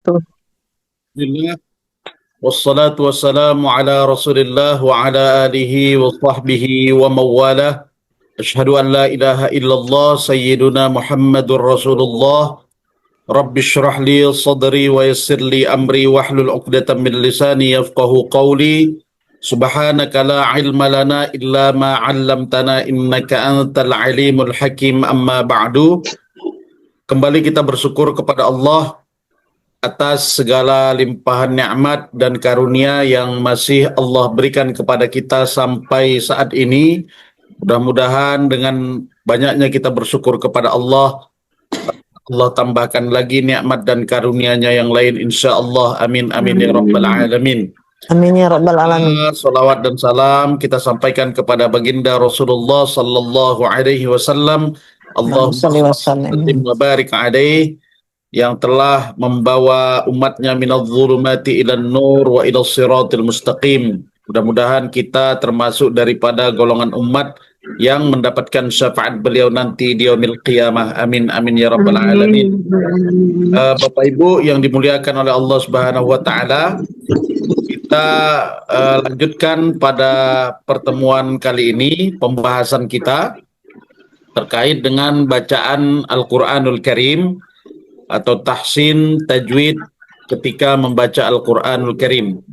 Tuh. Bismillah. Wassalatu wassalamu ala rasulillah wa ala alihi wa sahbihi wa mawalah. Ashhadu an la ilaha illallah sayyiduna Muhammadur Rasulullah. Rabbi shrah li sadri wa yassir li amri wahlul 'uqdatam min lisani yafqahu qawli. Subhanaka la ilma lana illa ma 'allamtana innaka antal alimul hakim. Amma ba'du. Kembali kita bersyukur kepada Allah atas segala limpahan nikmat dan karunia yang masih Allah berikan kepada kita sampai saat ini. Mudah-mudahan dengan banyaknya kita bersyukur kepada Allah, Allah tambahkan lagi nikmat dan karunia-Nya yang lain insya Allah. Amin amin ya rabbal alamin. Amin ya rabbal alamin. Salawat dan salam kita sampaikan kepada baginda Rasulullah sallallahu alaihi wasallam. Allahumma Shalli wa sallim. sallim wa barik alaihi, yang telah membawa umatnya minadh dhulumati ilan nur wa ila siratil mustaqim. Mudah-mudahan kita termasuk daripada golongan umat yang mendapatkan syafaat beliau nanti di yaumil qiyamah. Amin amin ya rabbal alamin. Bapak Ibu yang dimuliakan oleh Allah Subhanahu wa taala, kita lanjutkan pada pertemuan kali ini pembahasan kita terkait dengan bacaan Al-Qur'anul Karim atau tahsin tajwid ketika membaca Al-Qur'anul Karim.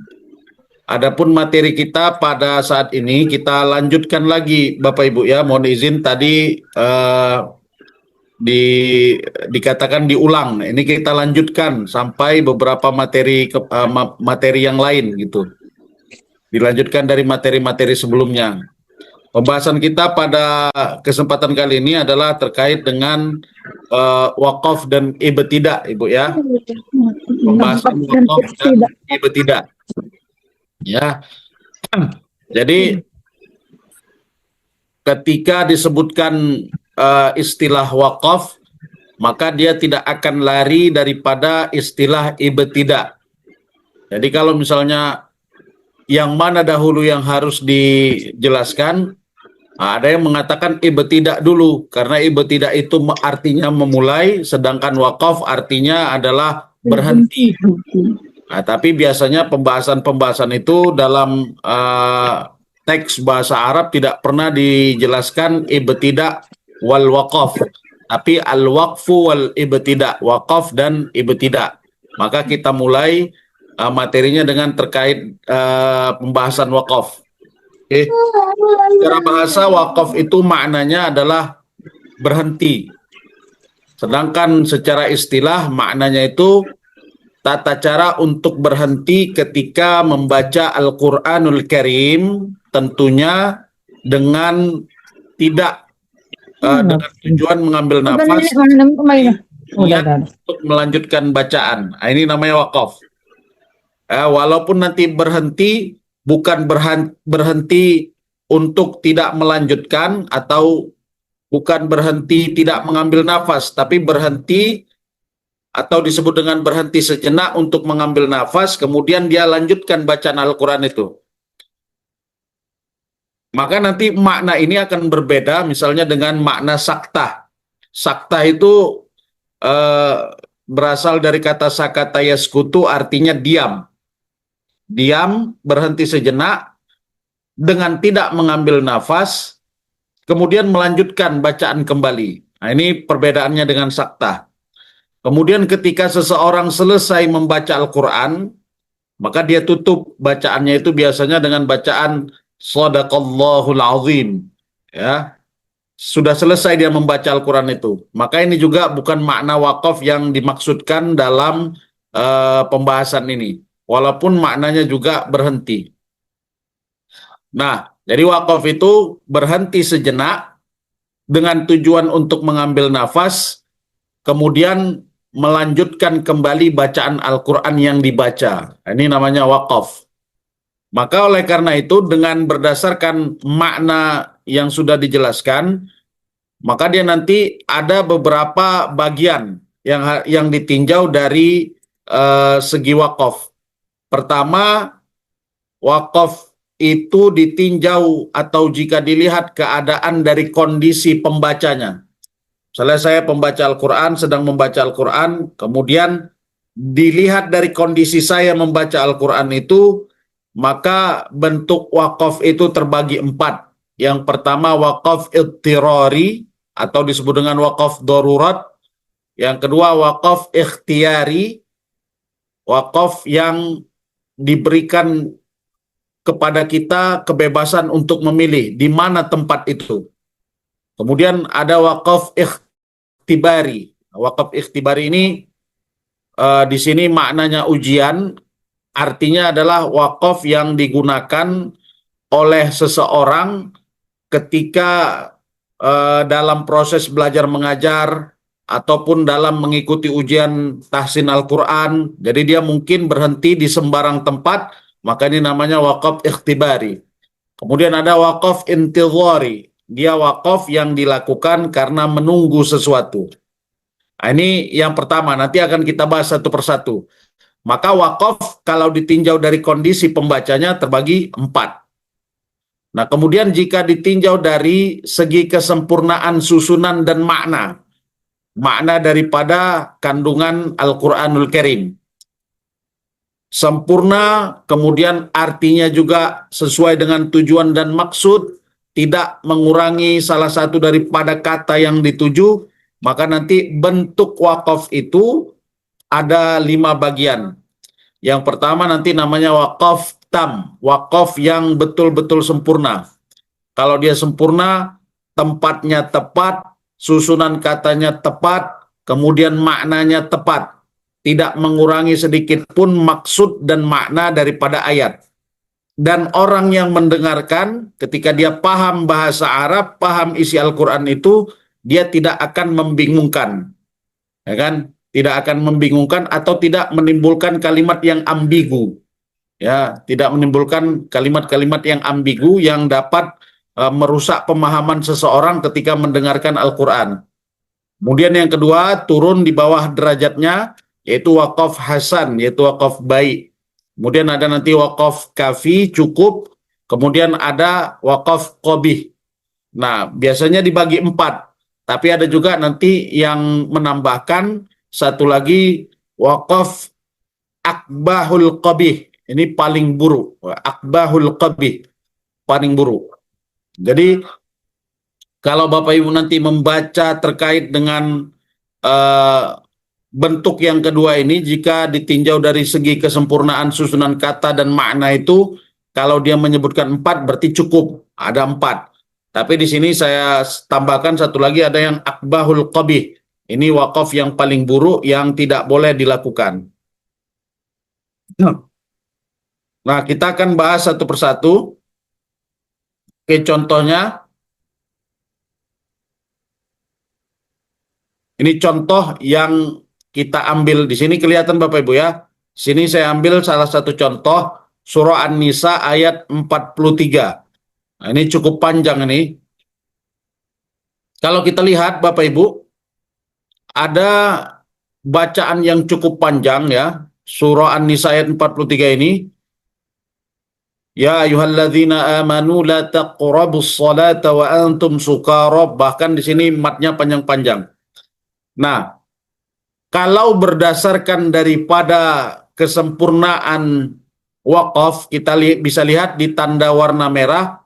Adapun materi kita pada saat ini kita lanjutkan lagi Bapak Ibu ya, mohon izin tadi dikatakan diulang. Ini kita lanjutkan sampai beberapa materi yang lain gitu. Dilanjutkan dari materi-materi sebelumnya. Pembahasan kita pada kesempatan kali ini adalah terkait dengan wakaf dan ibtidah, Ibu ya. Pembahasan wakaf dan ibtidah. Ya. Jadi ketika disebutkan istilah wakaf, maka dia tidak akan lari daripada istilah ibtidah. Jadi kalau misalnya yang mana dahulu yang harus dijelaskan, ada yang mengatakan ibtidah dulu, karena ibtidah itu artinya memulai, sedangkan wakaf artinya adalah berhenti. Nah, tapi biasanya pembahasan itu dalam teks bahasa Arab tidak pernah dijelaskan ibtidah wal waqaf, tapi al waqfu wal ibtidah, waqaf dan ibtidah. Maka kita mulai materinya dengan terkait pembahasan waqaf. Oke. Secara bahasa waqaf itu maknanya adalah berhenti. Sedangkan secara istilah maknanya itu tata cara untuk berhenti ketika membaca Al-Qur'anul Karim, tentunya dengan tidak dengan tujuan mengambil nafas untuk melanjutkan bacaan. Nah, ini namanya waqaf. Walaupun nanti berhenti, bukan berhenti untuk tidak melanjutkan, atau bukan berhenti tidak mengambil nafas, tapi berhenti atau disebut dengan berhenti sejenak untuk mengambil nafas, kemudian dia lanjutkan bacaan Al-Quran itu. Maka nanti makna ini akan berbeda misalnya dengan makna saktah. Saktah itu berasal dari kata sakata yaskutu, artinya diam. Diam, berhenti sejenak, dengan tidak mengambil nafas, kemudian melanjutkan bacaan kembali. Nah, ini perbedaannya dengan saktah. Kemudian ketika seseorang selesai membaca Al-Quran, maka dia tutup bacaannya itu biasanya dengan bacaan Shadaqallahul Azim. Ya, sudah selesai dia membaca Al-Quran itu. Maka ini juga bukan makna wakaf yang dimaksudkan dalam pembahasan ini. Walaupun maknanya juga berhenti. Nah, jadi wakaf itu berhenti sejenak dengan tujuan untuk mengambil nafas, kemudian melanjutkan kembali bacaan Al-Quran yang dibaca. Ini namanya wakaf. Maka oleh karena itu, dengan berdasarkan makna yang sudah dijelaskan, maka dia nanti ada beberapa bagian yang ditinjau dari segi wakaf. Pertama, wakaf itu ditinjau atau jika dilihat keadaan dari kondisi pembacanya. Misalnya saya pembaca Al-Quran, sedang membaca Al-Quran, kemudian dilihat dari kondisi saya membaca Al-Quran itu, maka bentuk wakaf itu terbagi 4. Yang pertama wakaf idtirari atau disebut dengan wakaf darurat. Yang kedua wakaf ikhtiyari, wakaf yang diberikan kepada kita kebebasan untuk memilih di mana tempat itu. Kemudian ada wakaf ikhtibari. Wakaf ikhtibari ini di sini maknanya ujian, artinya adalah wakaf yang digunakan oleh seseorang ketika dalam proses belajar mengajar ataupun dalam mengikuti ujian tahsin Al-Quran. Jadi dia mungkin berhenti di sembarang tempat, maka ini namanya wakaf ikhtibari. Kemudian ada wakaf intidhari. Dia wakaf yang dilakukan karena menunggu sesuatu. Nah, ini yang pertama, nanti akan kita bahas satu persatu. Maka wakaf kalau ditinjau dari kondisi pembacanya terbagi 4. Nah, kemudian jika ditinjau dari segi kesempurnaan susunan dan makna daripada kandungan Al-Quranul Karim. Sempurna, kemudian artinya juga sesuai dengan tujuan dan maksud, tidak mengurangi salah satu daripada kata yang dituju, maka nanti bentuk wakaf itu ada 5 bagian. Yang pertama nanti namanya wakaf tam, wakaf yang betul-betul sempurna. Kalau dia sempurna, tempatnya tepat, susunan katanya tepat, kemudian maknanya tepat. Tidak mengurangi sedikit pun maksud dan makna daripada ayat. Dan orang yang mendengarkan, ketika dia paham bahasa Arab, paham isi Al-Quran itu, dia tidak akan membingungkan. Ya kan? Tidak akan membingungkan atau tidak menimbulkan kalimat yang ambigu. Ya, tidak menimbulkan kalimat-kalimat yang ambigu yang dapat merusak pemahaman seseorang ketika mendengarkan Al-Quran. Kemudian yang kedua, turun di bawah derajatnya, yaitu wakaf hasan, yaitu wakaf baik. Kemudian ada nanti wakaf kafi, cukup. Kemudian ada wakaf qabih. Nah, biasanya dibagi 4. Tapi ada juga nanti yang menambahkan satu lagi, wakaf akbahul qabih. Ini paling buruk. Akbahul qabih, paling buruk. Jadi kalau Bapak Ibu nanti membaca terkait dengan bentuk yang kedua ini, jika ditinjau dari segi kesempurnaan susunan kata dan makna itu, kalau dia menyebutkan 4 berarti cukup, ada 4. Tapi di sini saya tambahkan satu lagi, ada yang akbahul qabih. Ini wakaf yang paling buruk yang tidak boleh dilakukan. Nah, kita akan bahas satu persatu. Oke, contohnya. Ini contoh yang kita ambil di sini, kelihatan Bapak Ibu ya. Sini saya ambil salah satu contoh surah An-Nisa ayat 43. Nah, ini cukup panjang ini. Kalau kita lihat Bapak Ibu, ada bacaan yang cukup panjang ya. Surah An-Nisa ayat 43 ini. Ya ayyuhalladzina amanu la taqrabus salata wa antum sukara. Bahkan di sini matnya panjang-panjang. Nah, kalau berdasarkan daripada kesempurnaan wakaf, kita bisa lihat di tanda warna merah,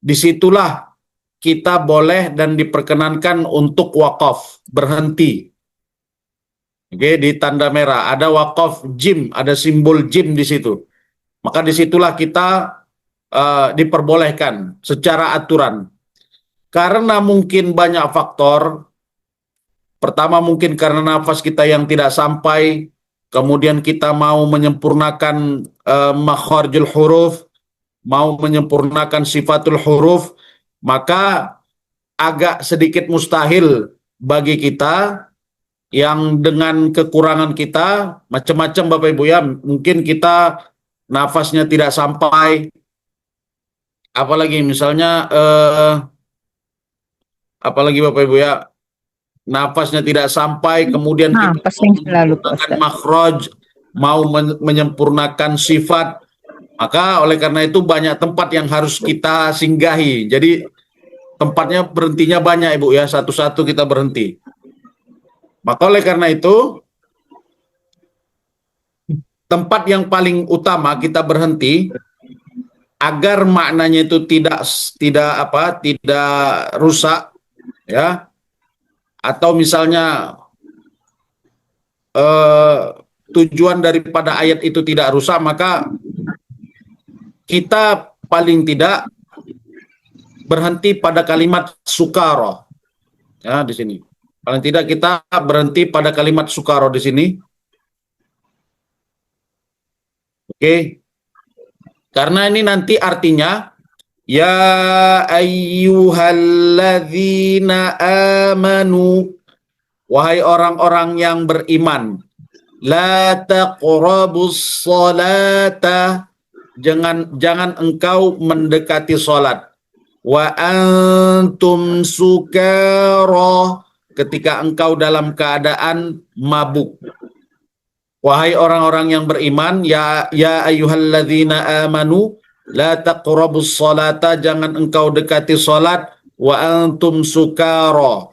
disitulah kita boleh dan diperkenankan untuk wakaf, berhenti. Oke, di tanda merah ada wakaf jim, ada simbol jim di situ. Maka disitulah kita diperbolehkan secara aturan. Karena mungkin banyak faktor. Pertama mungkin karena nafas kita yang tidak sampai, kemudian kita mau menyempurnakan makharijul huruf, mau menyempurnakan sifatul huruf, maka agak sedikit mustahil bagi kita yang dengan kekurangan kita, macam-macam Bapak Ibu ya, mungkin kita nafasnya tidak sampai, apalagi misalnya, apalagi Bapak Ibu ya, nafasnya tidak sampai, kemudian kita mau menyempurnakan makhraj, mau menyempurnakan sifat, maka oleh karena itu banyak tempat yang harus kita singgahi. Jadi tempatnya berhentinya banyak Ibu ya, satu-satu kita berhenti. Maka oleh karena itu tempat yang paling utama kita berhenti agar maknanya itu tidak rusak, ya, atau misalnya tujuan daripada ayat itu tidak rusak, maka kita paling tidak berhenti pada kalimat sukaro, ya, di sini. Paling tidak kita berhenti pada kalimat sukaro di sini. Oke. Karena ini nanti artinya ya ayyuhalladzina amanu, wahai orang-orang yang beriman, la taqrabus salata, jangan engkau mendekati salat, wa antum sukara, ketika engkau dalam keadaan mabuk. Wahai orang-orang yang beriman, ya ayyuhalladzina amanu la taqrabus salata, jangan engkau dekati salat, wa antum sukara,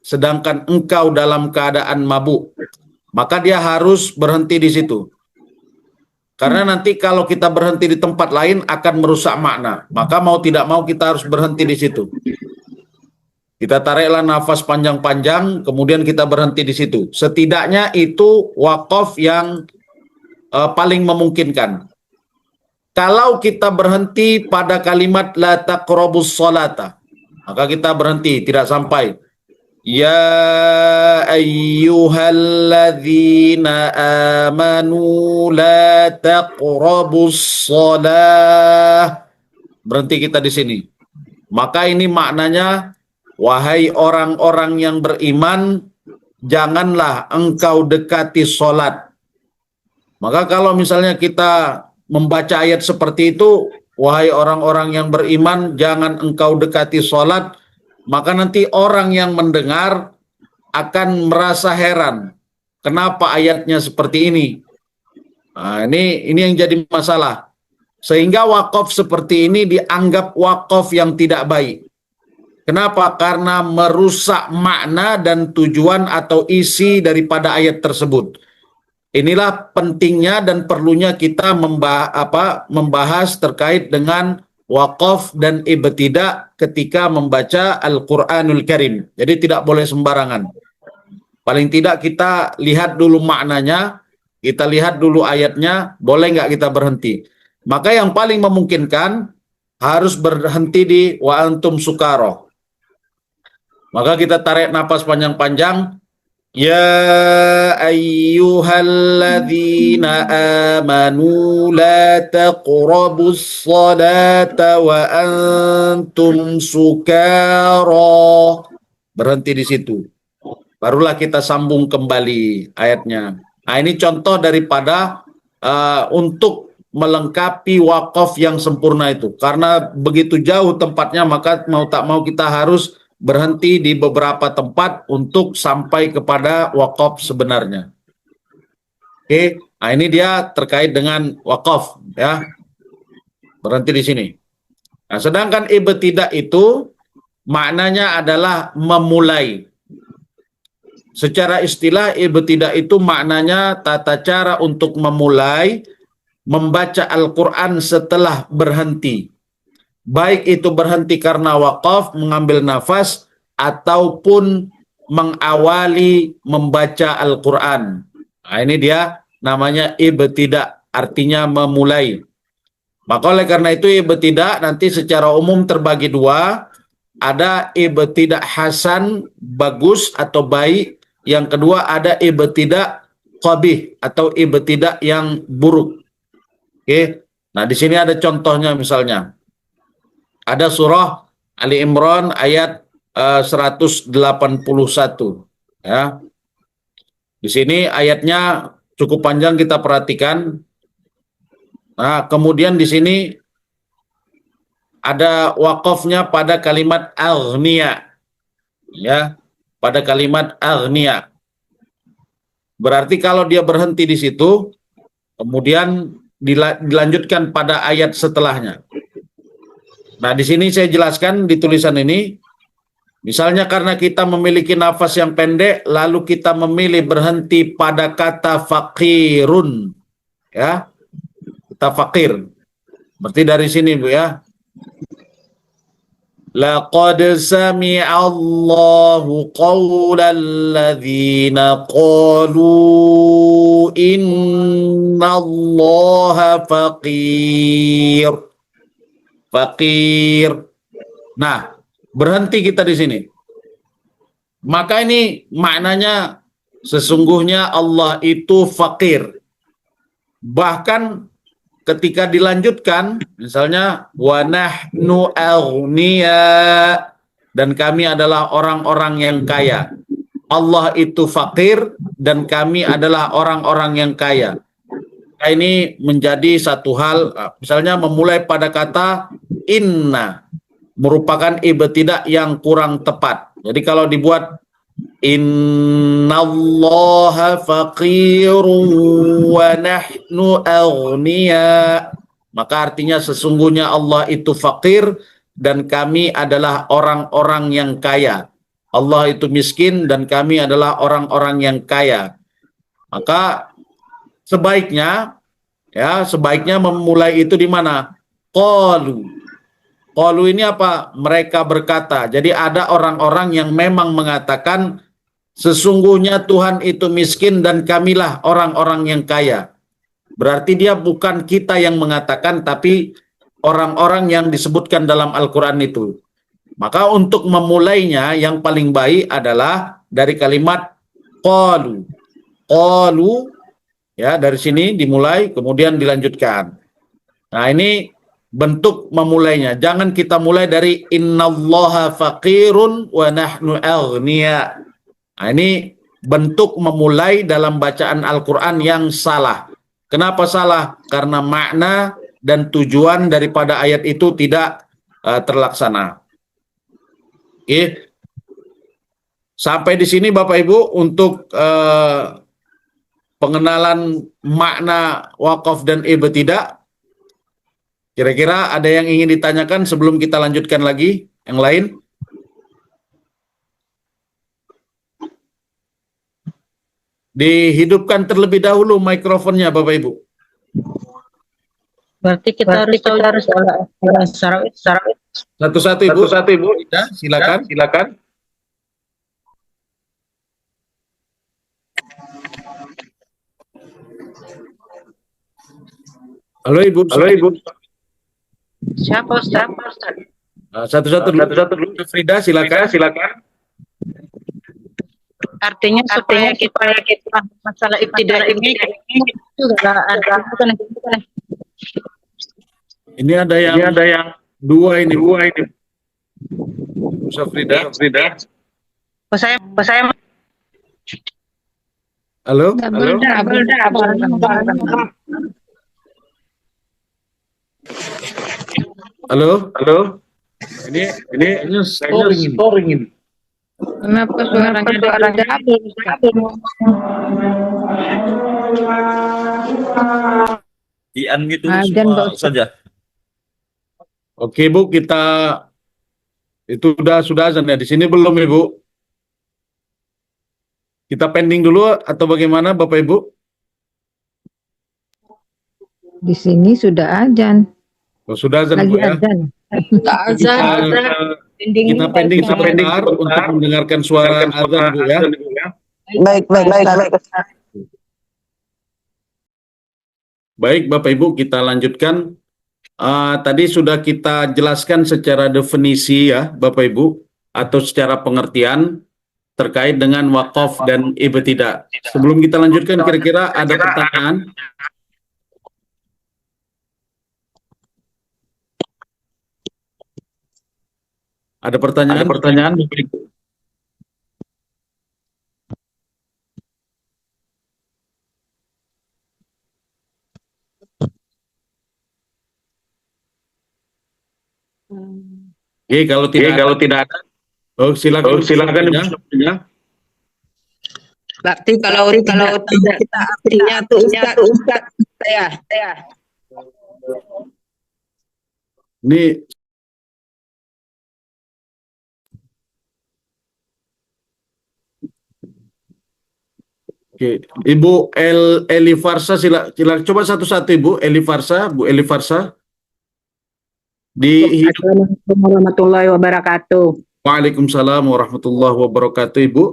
sedangkan engkau dalam keadaan mabuk. Maka dia harus berhenti di situ. Karena nanti kalau kita berhenti di tempat lain akan merusak makna. Maka mau tidak mau kita harus berhenti di situ. Kita tariklah nafas panjang-panjang, kemudian kita berhenti di situ. Setidaknya itu wakaf yang paling memungkinkan. Kalau kita berhenti pada kalimat la taqrabus salata, maka kita berhenti, tidak sampai ya ayyuhalladzina amanu la taqrabus salah. Berhenti kita di sini. Maka ini maknanya, wahai orang-orang yang beriman, janganlah engkau dekati sholat. Maka kalau misalnya kita membaca ayat seperti itu, wahai orang-orang yang beriman, jangan engkau dekati sholat, maka nanti orang yang mendengar akan merasa heran. Kenapa ayatnya seperti ini? Nah, ini yang jadi masalah. Sehingga wakaf seperti ini dianggap wakaf yang tidak baik. Kenapa? Karena merusak makna dan tujuan atau isi daripada ayat tersebut. Inilah pentingnya dan perlunya kita membahas terkait dengan wakaf dan ibtidak ketika membaca Al-Quranul Karim. Jadi tidak boleh sembarangan. Paling tidak kita lihat dulu maknanya, kita lihat dulu ayatnya, boleh nggak kita berhenti. Maka yang paling memungkinkan harus berhenti di wa antum sukaro. Maka kita tarik napas panjang-panjang. Ya ayyuhalladzina amanu la taqrabus salata wa antum sukara. Berhenti di situ. Barulah kita sambung kembali ayatnya. Nah, ini contoh daripada untuk melengkapi wakaf yang sempurna itu. Karena begitu jauh tempatnya, maka mau tak mau kita harus berhenti di beberapa tempat untuk sampai kepada wakaf sebenarnya. Oke, nah ini dia terkait dengan wakaf, ya. Berhenti di sini. Nah, sedangkan ibtidak itu maknanya adalah memulai. Secara istilah ibtidak itu maknanya tata cara untuk memulai membaca Al-Quran setelah berhenti. Baik itu berhenti karena wakaf, mengambil nafas, ataupun mengawali membaca Al-Quran. Nah, ini dia namanya ibtidak, artinya memulai. Maka oleh karena itu ibtidak nanti secara umum terbagi dua. Ada ibtidak hasan, bagus atau baik. Yang kedua ada ibtidak qabih atau ibtidak yang buruk. Oke. Nah, di sini ada contohnya misalnya. Ada surah Ali Imran ayat 181, ya. Di sini ayatnya cukup panjang, kita perhatikan. Nah, kemudian di sini ada wakafnya pada kalimat aghniya, ya, pada kalimat aghniya. Berarti kalau dia berhenti di situ, kemudian dilanjutkan pada ayat setelahnya. Nah, di sini saya jelaskan di tulisan ini, misalnya karena kita memiliki nafas yang pendek, lalu kita memilih berhenti pada kata faqirun. ya. Kita fakir. Berarti dari sini Bu ya. Laqad sami'allahu qawlal ladzina qalu innallaha faqir. Fakir. Nah, berhenti kita di sini. Maka ini maknanya sesungguhnya Allah itu fakir. Bahkan ketika dilanjutkan, misalnya wa nahnu aghnia, dan kami adalah orang-orang yang kaya. Allah itu fakir dan kami adalah orang-orang yang kaya. Ini menjadi satu hal, misalnya memulai pada kata inna, merupakan ibtidak yang kurang tepat. Jadi kalau dibuat innallaha faqirun wa nahnu aghnia, maka artinya sesungguhnya Allah itu fakir dan kami adalah orang-orang yang kaya. Allah itu miskin dan kami adalah orang-orang yang kaya. Maka sebaiknya memulai itu di mana? Qalu. Qalu ini apa? Mereka berkata. Jadi ada orang-orang yang memang mengatakan sesungguhnya Tuhan itu miskin dan kamilah orang-orang yang kaya. Berarti dia bukan kita yang mengatakan, tapi orang-orang yang disebutkan dalam Al-Quran itu. Maka untuk memulainya yang paling baik adalah dari kalimat qalu. Qalu, ya, dari sini dimulai kemudian dilanjutkan. Nah, ini bentuk memulainya. Jangan kita mulai dari innallaha faqirun wa nahnu aghnia. Nah, ini bentuk memulai dalam bacaan Al-Quran yang salah. Kenapa salah? Karena makna dan tujuan daripada ayat itu tidak terlaksana. Oke. Sampai di sini Bapak Ibu untuk pengenalan makna wakaf dan ibtidak. Kira-kira ada yang ingin ditanyakan sebelum kita lanjutkan lagi yang lain? Dihidupkan terlebih dahulu mikrofonnya Bapak Ibu. Berarti kita harus Satu-satu Ibu. Ya, silakan. Halo Ibu. Siapa Ustaz? Satu-satu dulu. Frida, silakan. Artinya supaya kita masalah ibtidak ini itu ada bukan. Ini ada yang dua ini. Frida. Saya Halo. Halo. Ini scoring ini. kenapa suaranya double? Di unmute dulu semua saja. Oke Bu, kita itu sudah azan ya. Di sini belum Ibu. Kita pending dulu atau bagaimana Bapak Ibu? Di sini sudah azan. Oh, sudah azan Lagi Bu ya. azan. Kita pending sebentar untuk mendengarkan suara azan Bu ya. Baik, Ustaz. Baik Bapak Ibu, kita lanjutkan. Tadi sudah kita jelaskan secara definisi ya Bapak Ibu, atau secara pengertian terkait dengan wakaf dan ibtidak. Sebelum kita lanjutkan, kira-kira ada pertanyaan? Ada pertanyaan? Bapak Ibu? Oke, kalau tidak ada, silakan ya. Berarti kalau tidak kita artinya tuh Ustaz saya. Ini Oke, Ibu Eli Farsa, sila coba satu-satu Ibu Eli Farsa, Bu Eli Farsa. Assalamualaikum warahmatullahi wabarakatuh. Waalaikumsalam warahmatullahi wabarakatuh, Ibu.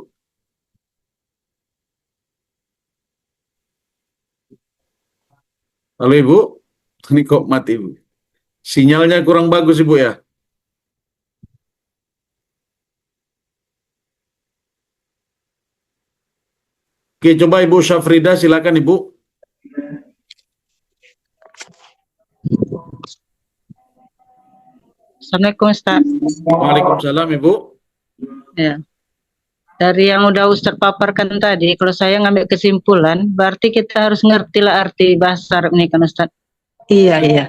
Halo Ibu, ini kok mati Ibu. Sinyalnya kurang bagus Ibu ya. Oke, coba Ibu Syafrida, silakan Ibu. Assalamualaikum Ustaz. Waalaikumsalam Ibu. Ya. Dari yang udah Ustaz paparkan tadi, kalau saya ngambil kesimpulan, berarti kita harus ngerti lah arti bahasa Arab ini kan Ustaz. Iya, iya.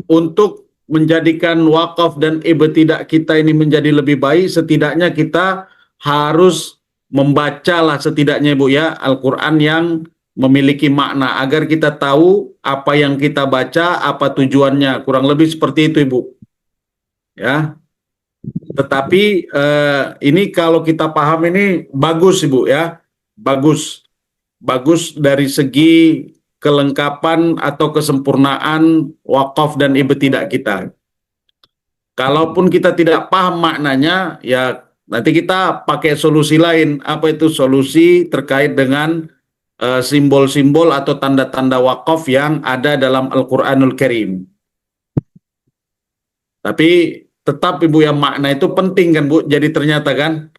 Untuk menjadikan wakaf dan ibtidah kita ini menjadi lebih baik, setidaknya kita harus membacalah setidaknya Ibu ya Al-Quran yang memiliki makna agar kita tahu apa yang kita baca, apa tujuannya. Kurang lebih seperti itu Ibu. Ya. Tetapi ini kalau kita paham ini bagus Ibu ya. Bagus. Bagus dari segi kelengkapan atau kesempurnaan wakaf dan ibtidah kita. Kalaupun kita tidak paham maknanya, ya nanti kita pakai solusi lain. Apa itu solusi terkait dengan simbol-simbol atau tanda-tanda wakaf yang ada dalam Al-Quranul Karim. Tapi tetap Ibu yang makna itu penting kan Bu, jadi ternyata kan.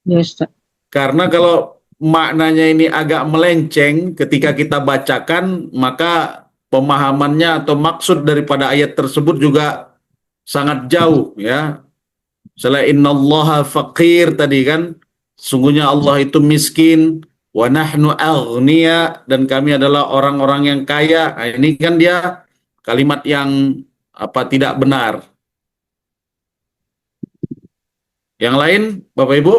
Ya Ustaz. Karena kalau maknanya ini agak melenceng ketika kita bacakan, maka pemahamannya atau maksud daripada ayat tersebut juga sangat jauh ya. Misalnya innallaha faqir tadi kan, sungguhnya Allah itu miskin, wa nahnu aghnia, dan kami adalah orang-orang yang kaya. Nah, ini kan dia kalimat yang tidak benar. Yang lain, Bapak Ibu?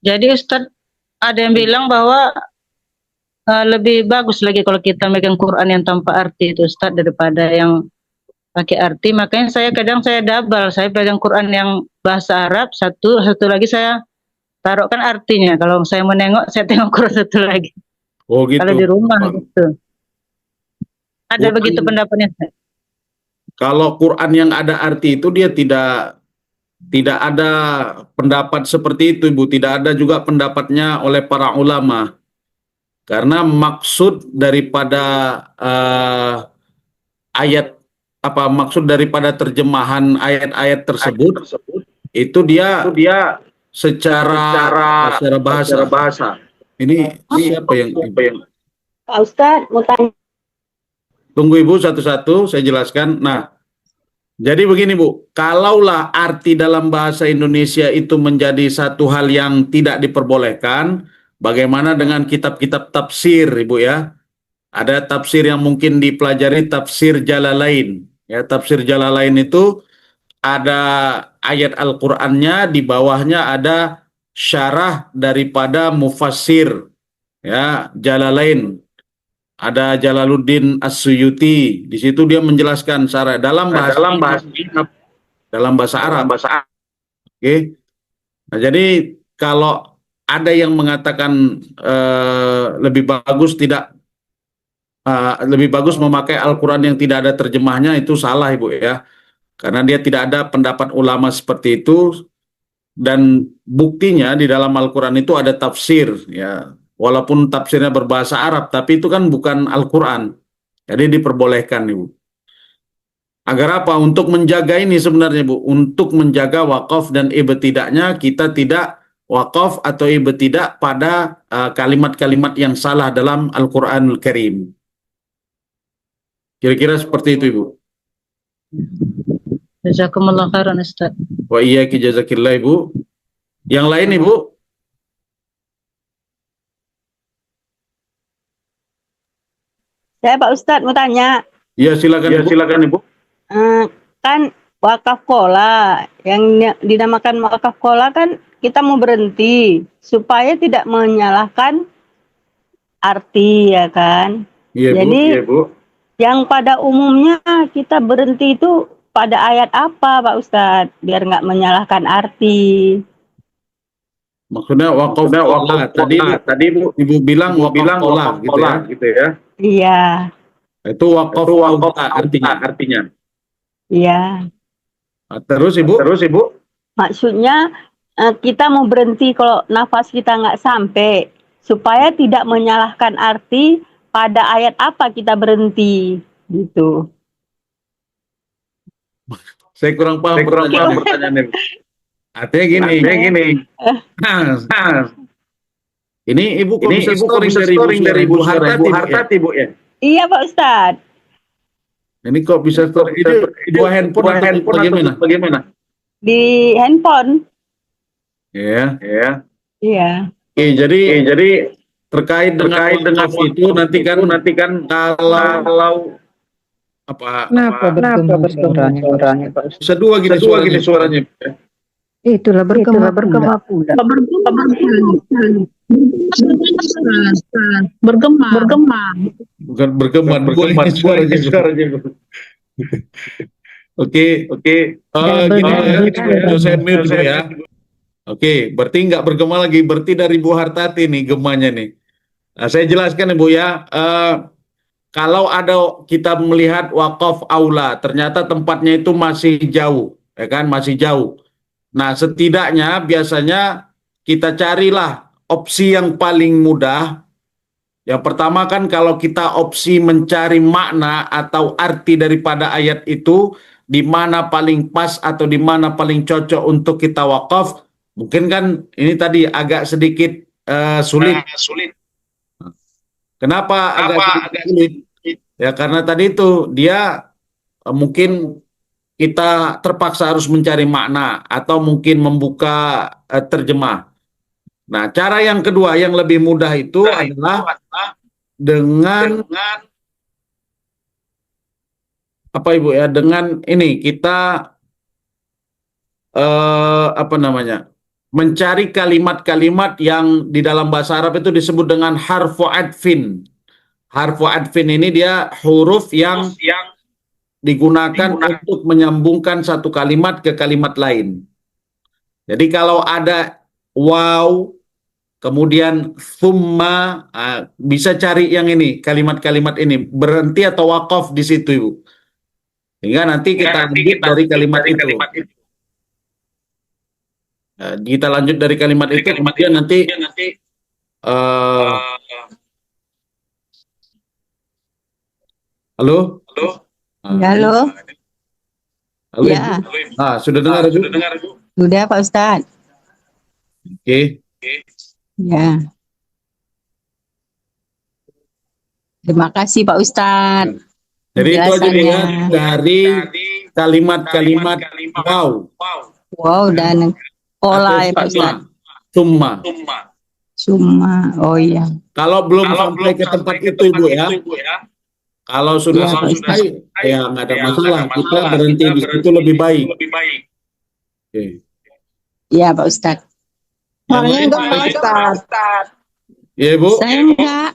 Jadi Ustadz, ada yang bilang bahwa lebih bagus lagi kalau kita megang Quran yang tanpa arti itu Ustadz daripada yang pakai arti. Makanya saya kadang saya double, saya pegang Quran yang bahasa Arab satu lagi saya taruhkan artinya. Kalau saya mau nengok, saya tengok Quran satu lagi. Oh gitu. Kalau di rumah gitu. Ada begitu pendapatnya. Kalau Quran yang ada arti itu dia tidak ada pendapat seperti itu Ibu, tidak ada juga pendapatnya oleh para ulama. Karena maksud daripada maksud daripada terjemahan ayat-ayat tersebut itu dia secara bahasa. Ini siapa yang Pak Ustadz mau tanya. Tunggu Ibu satu-satu, saya jelaskan. Nah, jadi begini Bu, kalaulah arti dalam bahasa Indonesia itu menjadi satu hal yang tidak diperbolehkan, bagaimana dengan kitab-kitab tafsir Ibu ya? Ada tafsir yang mungkin dipelajari, tafsir Jalalain. Ya, tafsir Jalalain itu ada ayat Al-Qur'annya, di bawahnya ada syarah daripada mufassir ya, Jalalain. Ada Jalaluddin As-Suyuti, di situ dia menjelaskan syarah dalam bahasa Arab. Oke. Nah, jadi kalau ada yang mengatakan lebih bagus memakai Al-Quran yang tidak ada terjemahnya, itu salah Ibu ya. Karena dia tidak ada pendapat ulama seperti itu, dan buktinya di dalam Al-Quran itu ada tafsir ya. Walaupun tafsirnya berbahasa Arab, tapi itu kan bukan Al-Quran. Jadi diperbolehkan Ibu. Agar apa? Untuk menjaga ini sebenarnya Bu. Untuk menjaga wakaf dan ibtidahnya, kita tidak wakaf atau ibtidah pada kalimat-kalimat yang salah dalam Al-Quranul Karim. Kira-kira seperti itu Ibu. Jazakumullah khairan Ustaz. Wa iyyaki jazakillah Ibu. Yang lain Ibu? Saya Pak Ustadz mau tanya. Ya silakan Ibu. Kan wakaf kola, yang dinamakan wakaf kola kan kita mau berhenti supaya tidak menyalahkan arti ya kan. Iya Jadi Bu. yang pada umumnya kita berhenti itu pada ayat apa Pak Ustadz biar nggak menyalahkan arti. Maksudnya wakaf tola. Tadi Ibu bilang wakaf tola gitu ya. Iya, Itu wakaf auta artinya. iya. Terus Ibu? Maksudnya kita mau berhenti kalau nafas kita nggak sampai, supaya tidak menyalahkan arti pada ayat apa kita berhenti, gitu. Saya kurang paham pertanyaannya. Artinya gini. Ini Ibu kok bisa storing dari Ibu Hartati, Bu ya? Iya Pak Ustadz. Ini kok bisa storing? Ini dua handphone atau bagaimana? Di handphone. Ya. Iya. Oke, jadi terkait dengan itu nanti kan kalau apa? Kenapa bergema suaranya, Pak Ustadz? Bisa dua gini suaranya. Itulah bergema pula. Bergema. Bukan bergema suaranya. Oke. Gini ya, saya mute dulu ya. Oke, berarti nggak bergema lagi, berarti dari Bu Hartati nih gemanya nih. Nah, saya jelaskan Ibu ya. Kalau ada kita melihat wakaf aula, ternyata tempatnya itu masih jauh, ya kan, masih jauh. Nah, setidaknya biasanya kita carilah opsi yang paling mudah. Yang pertama kan kalau kita opsi mencari makna atau arti daripada ayat itu, di mana paling pas atau di mana paling cocok untuk kita wakaf, mungkin kan ini tadi agak sedikit sulit. Kenapa agak sulit? Ya karena tadi itu dia mungkin kita terpaksa harus mencari makna atau mungkin membuka terjemah. Nah, cara yang kedua yang lebih mudah itu adalah dengan apa Ibu ya? Dengan ini kita mencari kalimat-kalimat yang di dalam bahasa Arab itu disebut dengan harfu adfin. Harfu adfin ini dia huruf yang digunakan untuk menyambungkan satu kalimat ke kalimat lain. Jadi kalau ada waw, kemudian thumma, bisa cari yang ini, kalimat-kalimat ini. Berhenti atau wakaf di situ, Ibu. Hingga nanti kita lanjut dari kalimat itu. Kita lanjut dari kalimat itu, kemudian nanti halo? Halo. Halo, Ya. Ibu? Sudah dengar, Ibu? Sudah Pak Ustadz. Oke. Ya. Terima kasih Pak Ustadz. Jadi itu aja nih ya, Penjelasannya. dari kalimat-kalimat wow. Wow, dan pola ya Pak Atau Ustadz. summa. Cuma, oh iya. Kalau belum sampai ke tempat itu Ibu ya, kalau sudah selesai, ya nggak ada masalah. Kita berhenti di situ lebih baik. Oke. Iya Pak Ustadz. Yang lain, Enggak Pak Ustadz. ya Ibu? Saya enggak.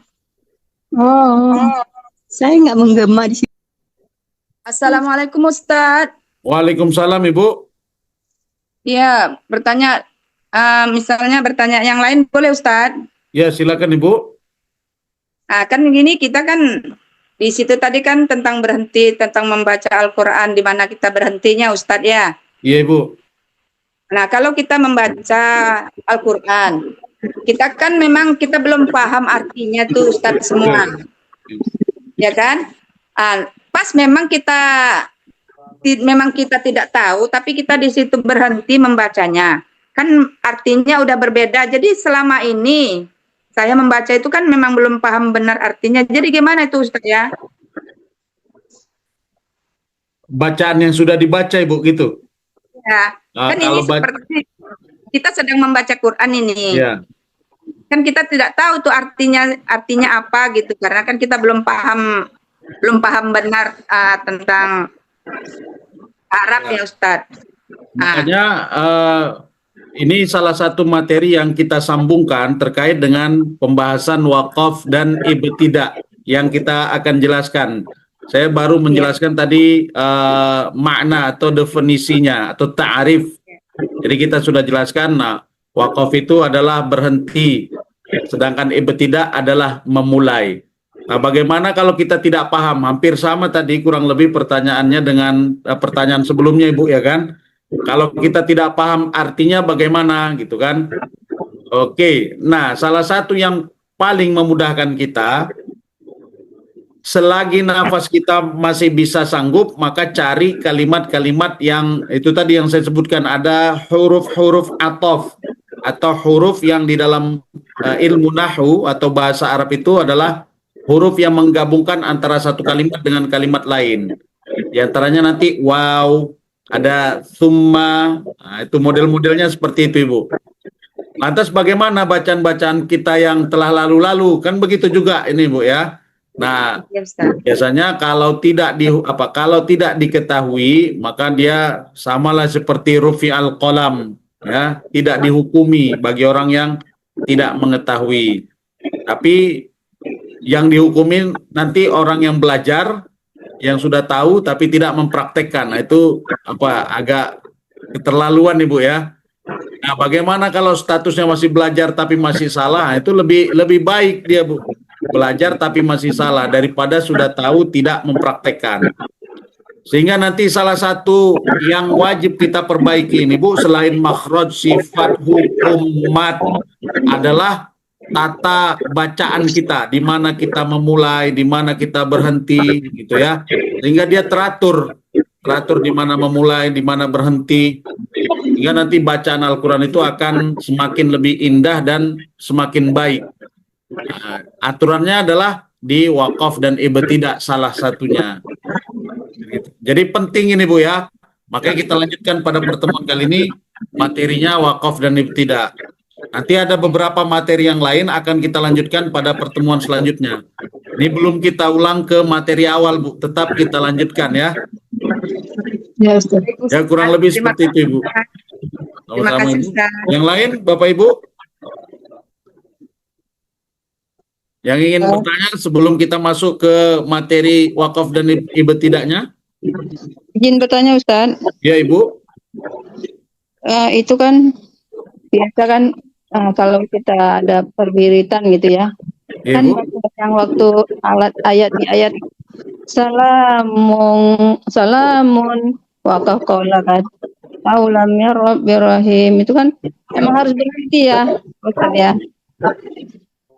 Saya enggak menggema di sini. Assalamualaikum Ustadz. Waalaikumsalam Ibu. Ya, misalnya bertanya yang lain boleh Ustadz? Ya silakan Ibu. Nah, kan gini kita kan di situ tadi kan tentang berhenti, tentang membaca Al-Quran, di mana kita berhentinya Ustadz ya. Iya Ibu. Nah, kalau kita membaca Al-Quran, kita kan memang kita belum paham artinya tuh Ustadz semua. Ya kan? Pas memang kita tidak tahu, tapi kita di situ berhenti membacanya. Kan artinya udah berbeda. Jadi selama ini saya membaca itu kan memang belum paham benar artinya. Jadi gimana itu Ustaz ya? Bacaan yang sudah dibaca Ibu gitu. Ya, kan ini seperti kita sedang membaca Quran ini. Ya. Kan kita tidak tahu tuh artinya apa gitu, karena kan kita belum paham benar tentang Arab ya Ustadz. Makanya ini salah satu materi yang kita sambungkan terkait dengan pembahasan wakaf dan ibtidah yang kita akan jelaskan. Saya baru menjelaskan tadi makna atau definisinya atau ta'arif. Jadi kita sudah jelaskan. Nah, Waqaf itu adalah berhenti, sedangkan ibtidah adalah memulai. Nah, bagaimana kalau kita tidak paham? Hampir sama tadi kurang lebih pertanyaannya dengan pertanyaan sebelumnya, Ibu, ya kan? Kalau kita tidak paham artinya bagaimana gitu kan? Oke, nah salah satu yang paling memudahkan kita, selagi nafas kita masih bisa sanggup, maka cari kalimat-kalimat yang itu tadi yang saya sebutkan, ada huruf-huruf ataf atau huruf yang di dalam ilmu nahwu atau bahasa Arab itu adalah huruf yang menggabungkan antara satu kalimat dengan kalimat lain. Di antaranya nanti waw, ada summa, nah, itu model-modelnya seperti itu, Ibu. Lantas bagaimana bacaan-bacaan kita yang telah lalu-lalu? Kan begitu juga ini, Bu, ya. Nah, Ya, Ustaz. biasanya kalau tidak diketahui, maka dia samalah seperti rufi al-qalam, ya, tidak dihukumi bagi orang yang tidak mengetahui. Tapi yang dihukumi nanti orang yang belajar, yang sudah tahu tapi tidak mempraktekkan. Nah, itu agak keterlaluan, Ibu, ya. Nah, bagaimana kalau statusnya masih belajar tapi masih salah? Itu lebih baik dia, Bu, belajar tapi masih salah daripada sudah tahu tidak mempraktekkan. Sehingga nanti salah satu yang wajib kita perbaiki ini, Bu, selain makhraj, sifat, hukum, mat, adalah tata bacaan kita, di mana kita memulai, di mana kita berhenti, gitu ya. Sehingga dia teratur di mana memulai, di mana berhenti. Sehingga nanti bacaan Al-Quran itu akan semakin lebih indah dan semakin baik. Nah, aturannya adalah di waqaf dan ibtidah salah satunya. Jadi penting ini, Bu, ya. Makanya kita lanjutkan pada pertemuan kali ini materinya waqaf dan ibtidah. Nanti ada beberapa materi yang lain akan kita lanjutkan pada pertemuan selanjutnya. Ini belum kita ulang ke materi awal, Bu. Tetap kita lanjutkan, ya. Ya, Ustaz. Ya, kurang lebih Terima seperti itu, Ibu. Terima Sama-sama, kasih, Ibu. Ustaz. Yang lain, Bapak Ibu? Yang ingin bertanya sebelum kita masuk ke materi wakaf dan ibtidahnya? Izin bertanya, Ustaz. Ya, Ibu. Itu kan biasa kan kalau kita ada perwiritan gitu ya. Ya, Kan Ibu. yang waktu ayat salamun waqaf qaula kan. Aulam ya Rabbir Rahim itu kan emang harus berhenti ya, Ustaz ya.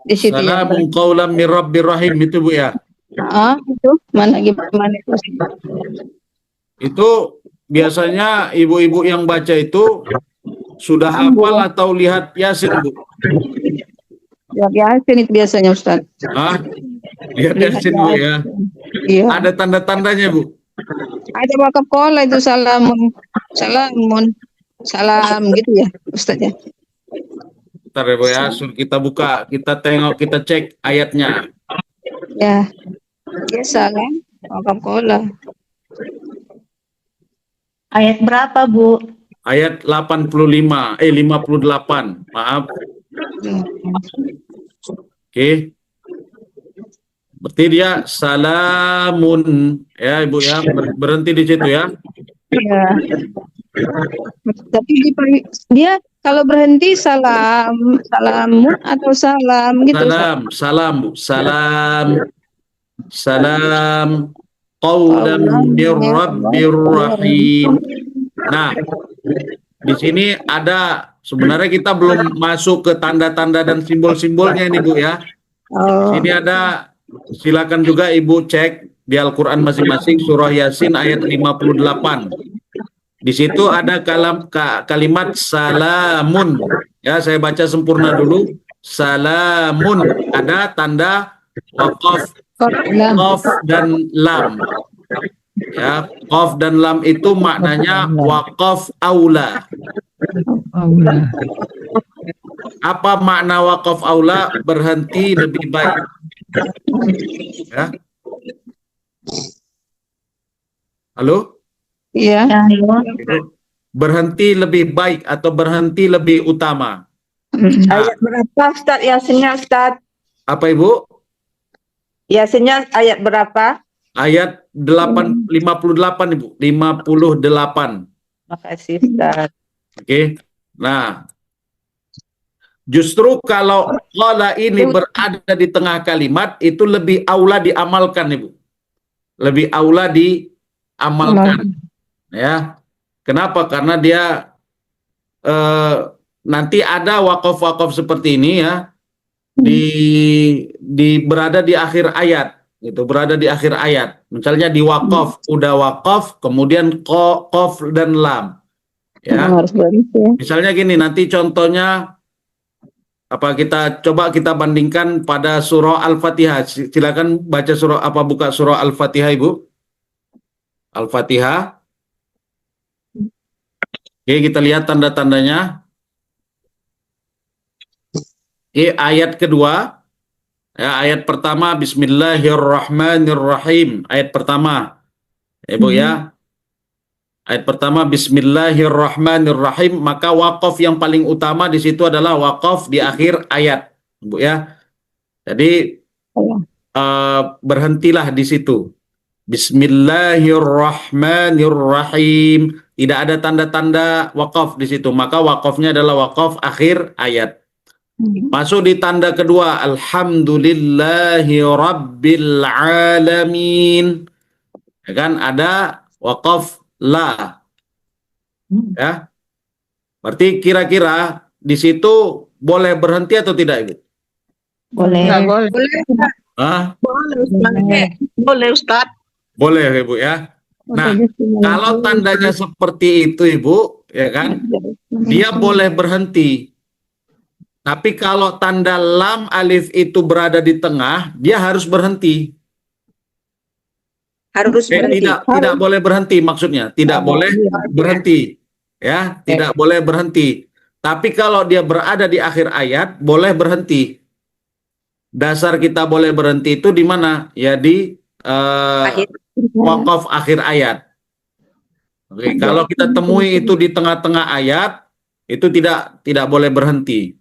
Di situ ya. Salamun qaulam mir Rabbir Rahim itu, Bu, ya. Itu gimana itu? Itu biasanya ibu-ibu yang baca itu sudah hafal atau lihat Yasin, Bu? Ya Yasin itu biasanya, Ustaz. Lihat Yasin, Bu, ya. Iya. Ada tanda-tandanya, Bu. Ada wakaf qaula itu salam gitu ya, Ustaz ya. Bentar ya, Bu, ya. Kita buka, kita tengok, kita cek ayatnya. Ya. Ya salam wakaf qaula. Ayat berapa, Bu? Ayat 58, maaf. Oke. Berarti dia salamun, ya, Ibu, ya. Berhenti di situ, ya. Ya. Tapi dia kalau berhenti salamun atau salam gitu. Salam, Bu. Salam qaulam mir Rabbir Rahim. Nah, di sini ada, sebenarnya kita belum masuk ke tanda-tanda dan simbol-simbolnya ini, Bu, ya. Ini ada, silakan juga Ibu cek di Al-Quran masing-masing, surah Yasin ayat 58. Di situ ada kalimat salamun. Ya, saya baca sempurna dulu. Salamun, ada tanda waqaf, qaf dan lam. Ya, qaf dan lam itu maknanya waqaf aula. Apa makna waqaf aula? Berhenti lebih baik. Ya. Halo? Iya. Berhenti lebih baik atau berhenti lebih utama. Ayat berapa, Ustaz? Yasinnya, Ustaz? Apa, Ibu? Yasinnya ayat berapa? Ayat 58, Ibu. 58. Makasih, Ustaz. Oke. Nah, Justru kalau qala ini berada di tengah kalimat itu lebih aula diamalkan, Ibu. Lebih aula diamalkan. Ya. Kenapa? Karena dia nanti ada wakaf-wakaf seperti ini ya berada di akhir ayat, gitu, berada di akhir ayat. Misalnya di wakaf, udah wakaf, kemudian qaf dan lam. Ya. Harus berhenti ya. Misalnya gini, nanti contohnya kita bandingkan pada surah Al-Fatihah. Silakan baca buka surah Al-Fatihah, Ibu. Al-Fatihah. Oke, kita lihat tanda-tandanya. Oke, ayat kedua. Ya, ayat pertama Bismillahirrahmanirrahim. Ayat pertama. Ibu ya. Ayat pertama Bismillahirrahmanirrahim, maka wakaf yang paling utama di situ adalah wakaf di akhir ayat, Bu ya. Jadi berhentilah di situ. Bismillahirrahmanirrahim. Tidak ada tanda-tanda wakaf di situ, maka wakafnya adalah wakaf akhir ayat. Masuk di tanda kedua, Alhamdulillahi Rabbil Alamin. Ya kan, ada wakaf la. Ya. Berarti kira-kira di situ boleh berhenti atau tidak, Ibu? Boleh. Hah? Boleh Ustaz. Boleh, Ibu ya. Nah, kalau tandanya seperti itu, Ibu, ya kan? Dia boleh berhenti. Tapi kalau tanda lam alif itu berada di tengah, dia harus berhenti. Harus berhenti. Tidak boleh berhenti, maksudnya tidak boleh berhenti, ya, tidak boleh berhenti. Tapi kalau dia berada di akhir ayat, boleh berhenti. Dasar kita boleh berhenti itu di mana? Ya di wakaf akhir ayat. Oke, kalau kita temui itu di tengah-tengah ayat, itu tidak boleh berhenti.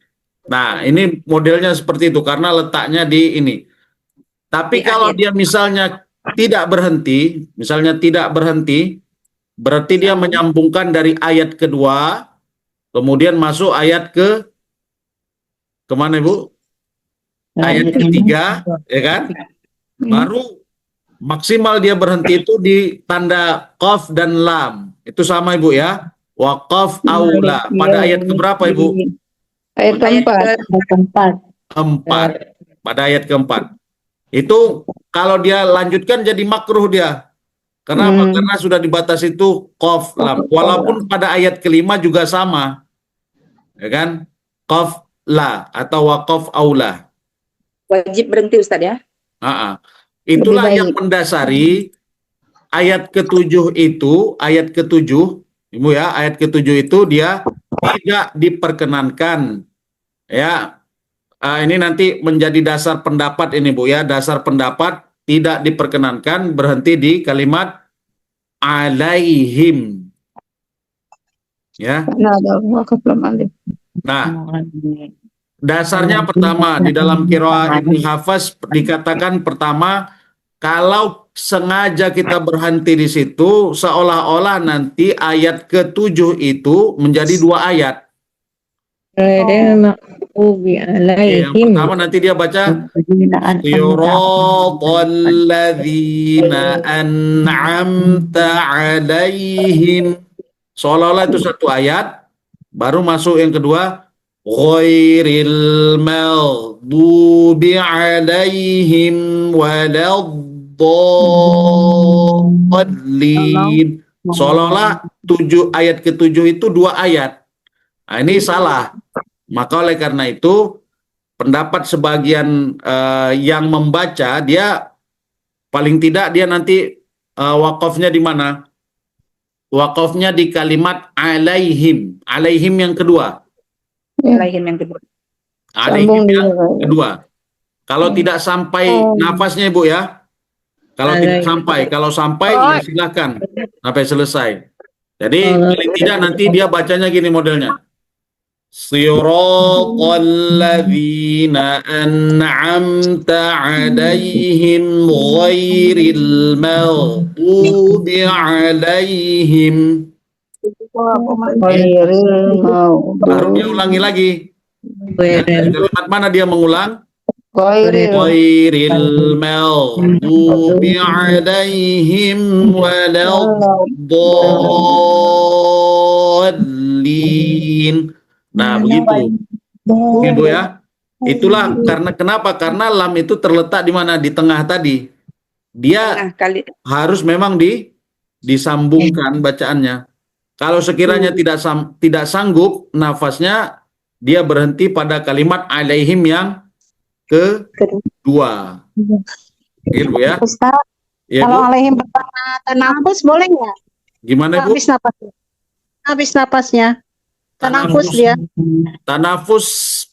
Nah, ini modelnya seperti itu karena letaknya di ini. Tapi kalau dia misalnya tidak berhenti, berarti dia menyambungkan dari ayat kedua, kemudian masuk ayat kemana, Ibu? Ayat ketiga, ya kan? Baru maksimal dia berhenti itu di tanda qaf dan lam. Itu sama, Ibu ya. Waqaf aula. Pada ayat keberapa, Ibu? Ayat keempat. Pada ayat keempat. Itu kalau dia lanjutkan jadi makruh dia. Kenapa? Karena sudah dibatasi itu qaf lam. Walaupun pada ayat kelima juga sama. Ya kan? Qaf la atau waqaf aula. Wajib berhenti, Ustaz ya. Itulah yang mendasari ayat ketujuh itu, Ibu ya, ayat ketujuh itu dia tidak diperkenankan. Ya. Ini nanti menjadi dasar pendapat ini, Bu ya, dasar pendapat tidak diperkenankan berhenti di kalimat alaihim. Ya. Nah, dasarnya pertama di dalam qiraah Ibnu Hafs dikatakan pertama, kalau sengaja kita berhenti di situ seolah-olah nanti ayat ke-7 itu menjadi dua ayat. Yang pertama nanti dia baca siratal ladzina an'amta alaihim, seolah-olah itu satu ayat, baru masuk yang kedua ghairil maghdubi alaihim waladdallin, seolah-olah ayat ke-7 itu dua ayat. Nah, ini salah. Maka oleh karena itu pendapat sebagian yang membaca, dia paling tidak dia nanti wakafnya di mana? Wakafnya di kalimat alaihim. Alaihim yang kedua. Alaihim yang kedua. Alaihim yang kedua. Kalau tidak sampai nafasnya, Ibu ya. Kalau tidak sampai, kalau sampai ya silakan sampai selesai. Jadi paling tidak nanti dia bacanya gini modelnya. Siratal ladzina an'amta 'alaihim ghairil maghdubi 'alaihim. Baru dia ulangi lagi. Ya, dari kalimat mana dia mengulang? Ghairil Ghairil maghdubi alaihim waladdallin. Nah, begitu. Ibu ya. Itulah karena kenapa? Karena lam itu terletak di mana? Di tengah tadi. Dia Nah, kali harus memang disambungkan bacaannya. Kalau sekiranya tidak sanggup nafasnya, dia berhenti pada kalimat alaihim yang kedua. Gitu ya. Ustaz, Ya, kalau Bu. alaihim pertama tanafus boleh nggak? Gimana, Bu? Habis napasnya. Habis napasnya. Tanafus dia. Tanafus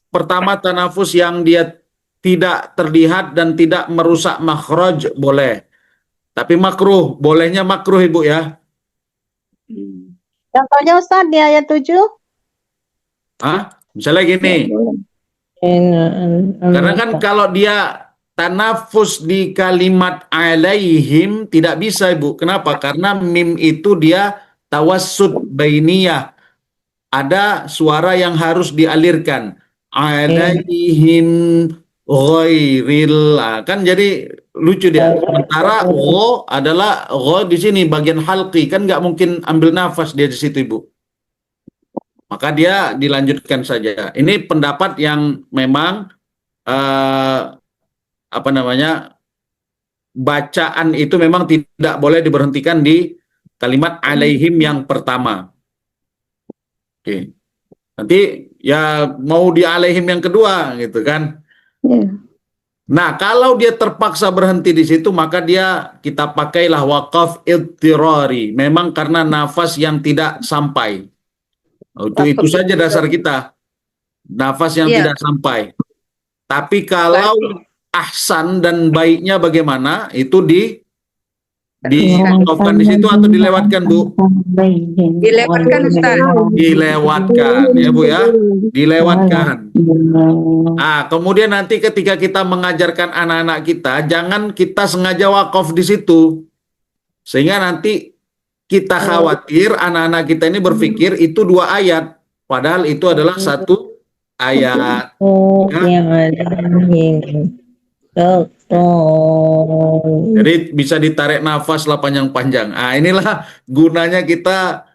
pertama, tanafus yang dia tidak terlihat dan tidak merusak makhraj boleh. Tapi makruh, bolehnya makruh Ibu ya. Contohnya Ustaz di ayat 7. Hah? Misalnya gini, karena kan kalau dia tanafus di kalimat alaihim tidak bisa Ibu. Kenapa? Karena mim itu dia tawassut bainiyah. Ada suara yang harus dialirkan. Alaihim ghairil. Kan jadi lucu dia. Sementara gho adalah gho di sini bagian halqi, kan nggak mungkin ambil nafas dia di situ Ibu. Maka dia dilanjutkan saja. Ini pendapat yang memang bacaan itu memang tidak boleh diberhentikan di kalimat alaihim yang pertama. Oke. Nanti ya mau di alaihim yang kedua gitu kan. Nah, kalau dia terpaksa berhenti di situ, maka kita pakailah waqaf idtirari. Memang karena nafas yang tidak sampai. Itu saja dasar kita. Nafas yang tidak sampai. Tapi kalau ahsan dan baiknya bagaimana? Itu diwakafkan di situ atau dilewatkan, Bu? dilewatkan Ustaz. Dilewatkan, ya Bu ya. Dilewatkan. Kemudian nanti ketika kita mengajarkan anak-anak kita, jangan kita sengaja wakaf di situ. Sehingga nanti kita khawatir anak-anak kita ini berpikir itu 2 ayat. Padahal itu adalah 1 ayat. Jadi bisa ditarik nafas lah panjang-panjang. Inilah gunanya kita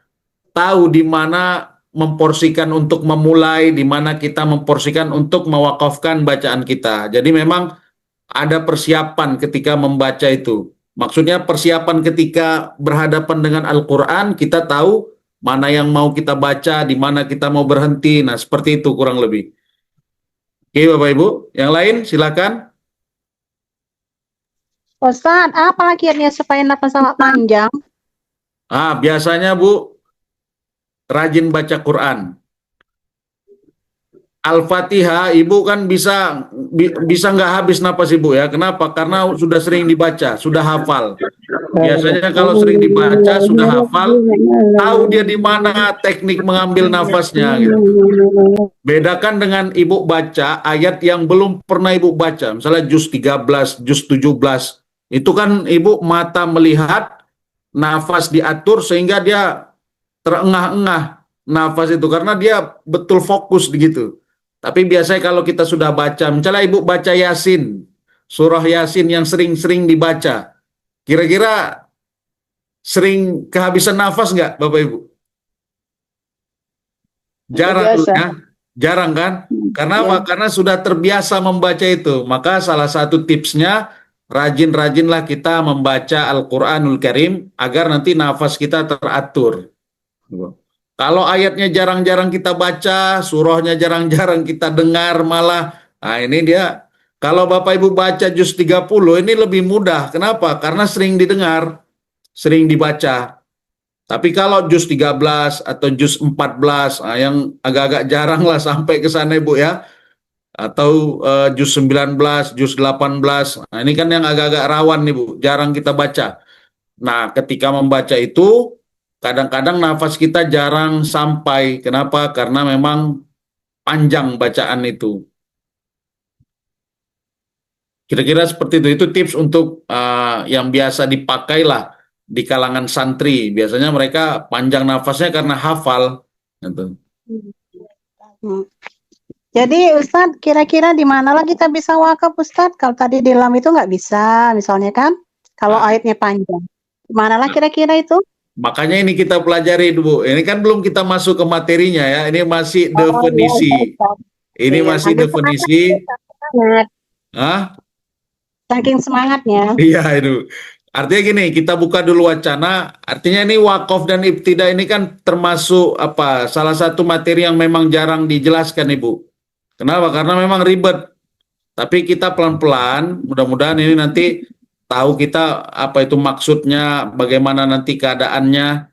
tahu di mana memporsikan untuk memulai, di mana kita memporsikan untuk mewakafkan bacaan kita. Jadi memang ada persiapan ketika membaca itu. Maksudnya persiapan ketika berhadapan dengan Al-Quran, kita tahu mana yang mau kita baca, di mana kita mau berhenti. Nah, seperti itu kurang lebih. Oke, Bapak Ibu. Yang lain, silakan. Ustaz, apa kiatnya supaya napas sangat panjang? Biasanya Bu, rajin baca Quran. Al-Fatihah, Ibu kan bisa nggak habis napas Ibu ya. Kenapa? Karena sudah sering dibaca, sudah hafal. Biasanya kalau sering dibaca, sudah hafal, tahu dia di mana teknik mengambil nafasnya gitu. Bedakan dengan Ibu baca ayat yang belum pernah Ibu baca. Misalnya juz 13, juz 17. Itu kan Ibu mata melihat, nafas diatur sehingga dia terengah-engah nafas itu. Karena dia betul fokus begitu. Tapi biasanya kalau kita sudah baca, misalnya Ibu baca Yasin, surah Yasin yang sering-sering dibaca. Kira-kira sering kehabisan nafas nggak Bapak Ibu? Jarang ya? Jarang kan? Karena apa? Karena sudah terbiasa membaca itu. Maka salah satu tipsnya, rajin-rajinlah kita membaca Al-Quranul Karim agar nanti nafas kita teratur. Kalau ayatnya jarang-jarang kita baca, surahnya jarang-jarang kita dengar malah, ini dia. Kalau Bapak Ibu baca juz 30, ini lebih mudah. Kenapa? Karena sering didengar, sering dibaca. Tapi kalau juz 13 atau juz 14, yang agak-agak jarang lah sampai ke sana Ibu ya. Atau juz 19, juz 18. Ini kan yang agak-agak rawan nih Bu, jarang kita baca. Nah, ketika membaca itu, kadang-kadang nafas kita jarang sampai. Kenapa? Karena memang panjang bacaan itu. Kira-kira seperti itu. Itu tips untuk yang biasa dipakailah di kalangan santri. Biasanya mereka panjang nafasnya karena hafal. Gitu. Jadi Ustadz, kira-kira di manalah kita bisa wakaf Ustadz? Kalau tadi di lam itu nggak bisa, misalnya kan? Kalau ayatnya panjang. Di manalah kira-kira itu? Makanya ini kita pelajari dulu. Ini kan belum kita masuk ke materinya ya. Ini masih Oh, definisi. iya, Ustadz. Ini Iya, masih sambil definisi. semangat. Hah? Saking semangatnya. Iya itu. Artinya gini, kita buka dulu wacana. Artinya ini wakaf dan ibtida ini kan termasuk apa? Salah satu materi yang memang jarang dijelaskan, Ibu. Kenapa? Karena memang ribet. Tapi kita pelan-pelan, mudah-mudahan ini nanti tahu kita apa itu maksudnya, bagaimana nanti keadaannya.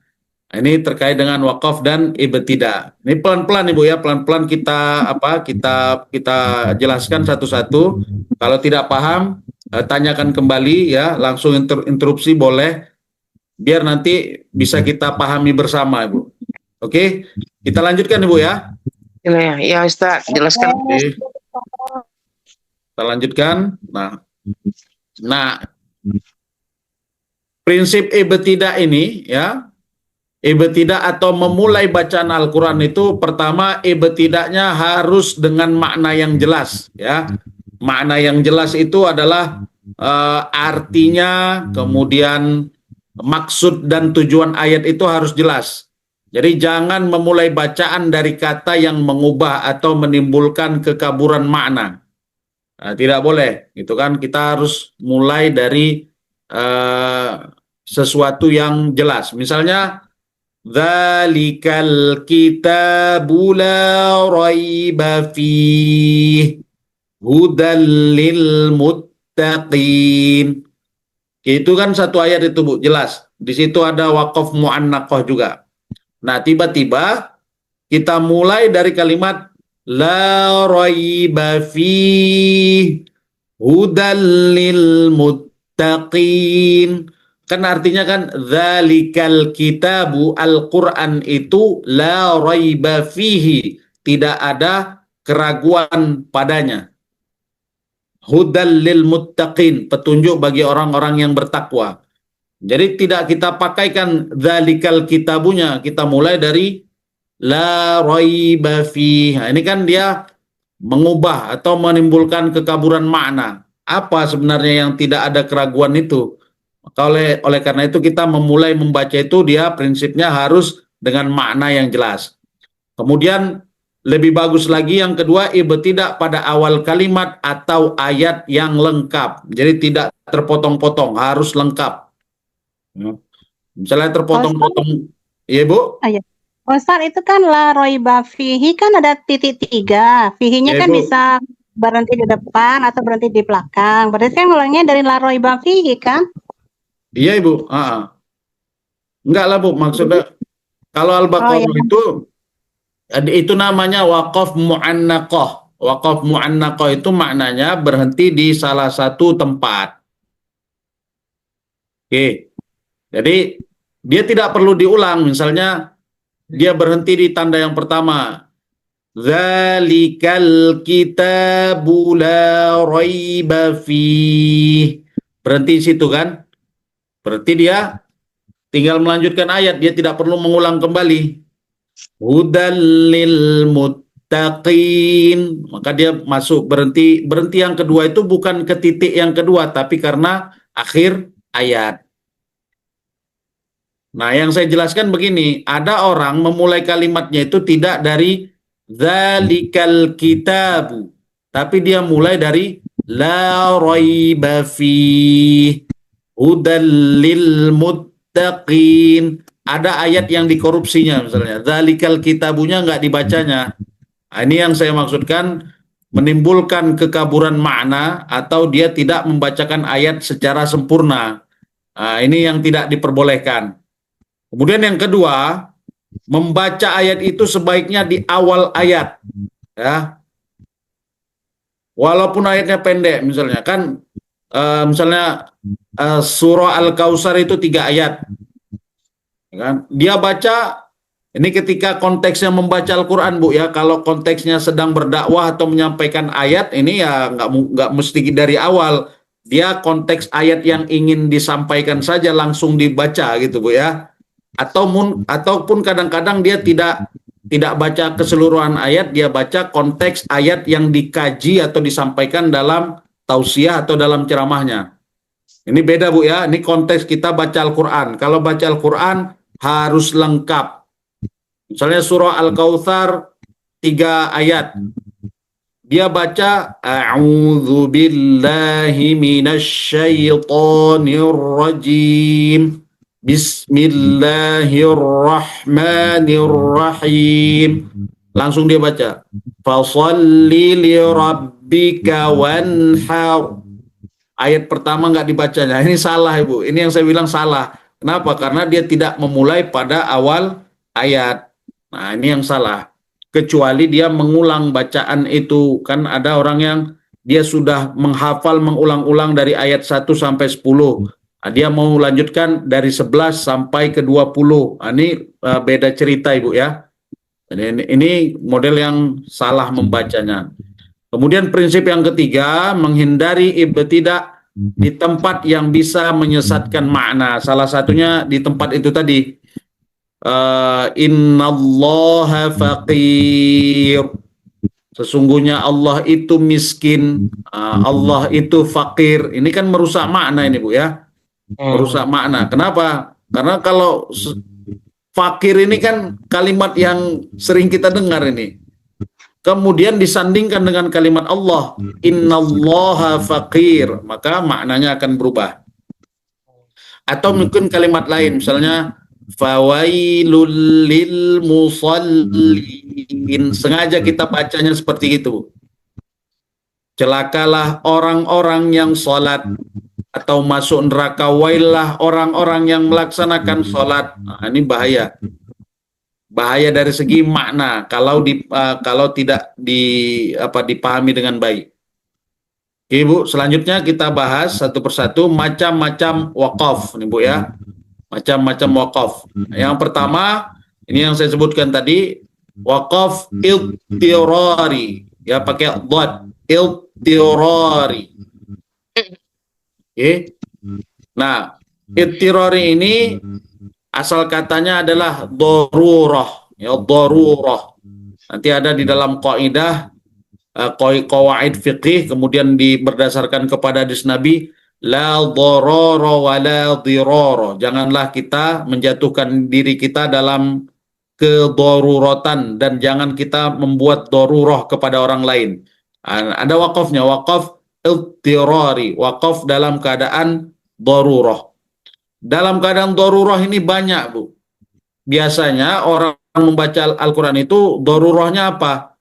Ini terkait dengan wakaf dan ibtida. Ini pelan-pelan Ibu ya, pelan-pelan kita kita jelaskan satu-satu. Kalau tidak paham, tanyakan kembali ya, langsung interupsi boleh, biar nanti bisa kita pahami bersama Ibu. Oke, kita lanjutkan Ibu ya. Ya Ustaz, jelaskan. Oke. Kita lanjutkan. Nah, prinsip ibtidah ini ya, ibtidah atau memulai bacaan Al-Quran itu pertama ibtidahnya harus dengan makna yang jelas ya. Makna yang jelas itu adalah artinya, kemudian maksud dan tujuan ayat itu harus jelas. Jadi jangan memulai bacaan dari kata yang mengubah atau menimbulkan kekaburan makna. Nah, tidak boleh, gitu kan? Kita harus mulai dari sesuatu yang jelas. Misalnya, dzalikal kitabu la raiba fihi hudal lil muttaqin. Itu kan satu ayat itu Bu, jelas. Di situ ada waqaf mu'annaqah juga. Nah, tiba-tiba kita mulai dari kalimat la raiba fihi hudal lil muttaqin. Kan artinya kan dzalikal kitabu, Al-Qur'an itu la raiba fihi, tidak ada keraguan padanya. Hudal lil muttaqin, petunjuk bagi orang-orang yang bertakwa. Jadi tidak kita pakaikan dzalikal kitabunya, kita mulai dari la raiba fihi. Nah, ini kan dia mengubah atau menimbulkan kekaburan makna. Apa sebenarnya yang tidak ada keraguan itu? Maka oleh karena itu kita memulai membaca itu dia prinsipnya harus dengan makna yang jelas. Kemudian lebih bagus lagi yang kedua, ibtidah pada awal kalimat atau ayat yang lengkap. Jadi tidak terpotong-potong, harus lengkap. Misalnya terpotong-potong, iya Bu? Ustaz, itu kan la raiba fihi kan ada titik 3. Fihinya Ya, kan Ibu. bisa berhenti di depan atau berhenti di belakang. Berarti kan ngulangnya dari la raiba fihi kan? Iya Ibu. Enggak lah Bu, maksudnya kalau Al-Baqarah itu namanya waqaf mu'annaqah. Waqaf mu'annaqah itu maknanya berhenti di salah satu tempat. Oke. Jadi dia tidak perlu diulang. Misalnya dia berhenti di tanda yang pertama. Dzalikal kitabu la raiba fihi. Berhenti di situ kan? Berarti dia tinggal melanjutkan ayat, dia tidak perlu mengulang kembali. Hudal lil muttaqin. Maka dia masuk berhenti yang kedua itu bukan ke titik yang kedua, tapi karena akhir ayat. Nah, yang saya jelaskan begini, ada orang memulai kalimatnya itu tidak dari dzalikal kitabu, tapi dia mulai dari la raiba fihi hudal lil muttaqin. Ada ayat yang dikorupsinya misalnya, dzalikal kitabunya nggak dibacanya. Nah, ini yang saya maksudkan menimbulkan kekaburan makna atau dia tidak membacakan ayat secara sempurna. Nah, ini yang tidak diperbolehkan. Kemudian yang kedua, membaca ayat itu sebaiknya di awal ayat, ya. Walaupun ayatnya pendek, misalnya kan, misalnya surah Al-Kautsar itu 3 ayat, kan? Dia baca ini ketika konteksnya membaca Al-Quran Bu ya. Kalau konteksnya sedang berdakwah atau menyampaikan ayat, ini ya nggak mesti dari awal. Dia konteks ayat yang ingin disampaikan saja langsung dibaca gitu Bu ya. Ataupun kadang-kadang dia tidak tidak baca keseluruhan ayat, dia baca konteks ayat yang dikaji atau disampaikan dalam tausiah atau dalam ceramahnya. Ini beda Bu ya, ini konteks kita baca Al-Quran. Kalau baca Al-Quran harus lengkap. Misalnya surah Al-Kautsar 3 ayat. Dia baca A'udzu billahi minasyaitonir rajim. Bismillahirrahmanirrahim. Langsung dia baca. Fasholli li rabbika wanhar. Ayat pertama nggak dibacanya. Ini salah Ibu. Ini yang saya bilang salah. Kenapa? Karena dia tidak memulai pada awal ayat. Nah ini yang salah. Kecuali dia mengulang bacaan itu. Kan ada orang yang dia sudah menghafal mengulang-ulang dari ayat 1 sampai 10. Nah, dia mau lanjutkan dari 11 sampai ke 20. Nah, ini beda cerita Ibu ya. Jadi ini model yang salah membacanya. Kemudian prinsip yang ketiga, menghindari ibtidah di tempat yang bisa menyesatkan makna. Salah satunya di tempat itu tadi. Innallaha faqir. Sesungguhnya Allah itu miskin, Allah itu fakir. Ini kan merusak makna ini Bu ya. Merusak makna. Kenapa? Karena kalau fakir ini kan kalimat yang sering kita dengar ini. Kemudian disandingkan dengan kalimat Allah, innallaha faqir, maka maknanya akan berubah. Atau mungkin kalimat lain, misalnya fawailul lil musallin. Sengaja kita bacanya seperti itu. Celakalah orang-orang yang sholat, atau masuk neraka, wailah orang-orang yang melaksanakan sholat. Nah, ini bahaya. Bahaya dari segi makna kalau tidak dipahami dengan baik. Oke, Bu, selanjutnya kita bahas satu persatu macam-macam wakaf nih Bu ya. Macam-macam wakaf. Yang pertama, ini yang saya sebutkan tadi, wakaf iltirari. Ya, pakai dhad, iltirari. Oke. Nah, iltirari ini asal katanya adalah darurah, ya darurah. Nanti ada di dalam kaidah qawaid fiqih, kemudian berdasarkan kepada hadis Nabi, la darara wa la dirara. Janganlah kita menjatuhkan diri kita dalam kedaruratan dan jangan kita membuat darurah kepada orang lain. Ada wakafnya, wakaf iltirari, wakaf dalam keadaan darurah. Dalam keadaan darurah ini banyak Bu. Biasanya orang membaca Al-Quran itu darurahnya apa?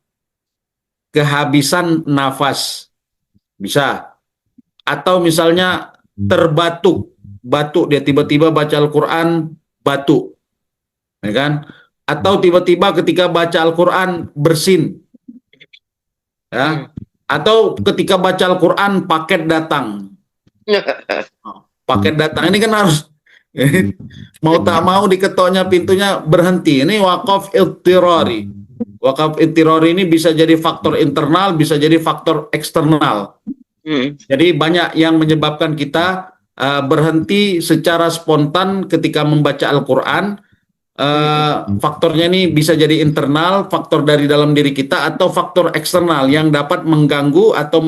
Kehabisan nafas. Bisa. Atau misalnya terbatuk. Batuk, dia tiba-tiba baca Al-Quran, batuk. Ya kan? Atau tiba-tiba ketika baca Al-Quran bersin. Ya. Atau ketika baca Al-Quran paket datang. Paket datang ini kan harus mau tak mau diketoknya pintunya berhenti. Ini wakaf iltirari. Wakaf iltirari ini bisa jadi faktor internal, bisa jadi faktor eksternal. Jadi banyak yang menyebabkan kita berhenti secara spontan ketika membaca Al-Quran. Faktornya ini bisa jadi internal, faktor dari dalam diri kita, atau faktor eksternal yang dapat mengganggu atau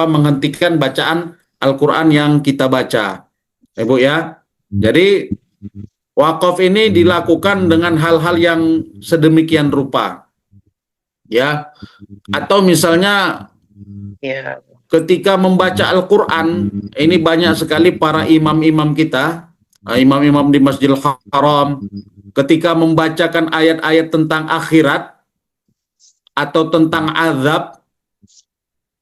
menghentikan bacaan Al-Quran yang kita baca. Ibu ya. Jadi wakaf ini dilakukan dengan hal-hal yang sedemikian rupa. Ya. Atau misalnya ketika membaca Al-Quran, ini banyak sekali para imam-imam kita, imam-imam di Masjidil Haram, ketika membacakan ayat-ayat tentang akhirat atau tentang azab,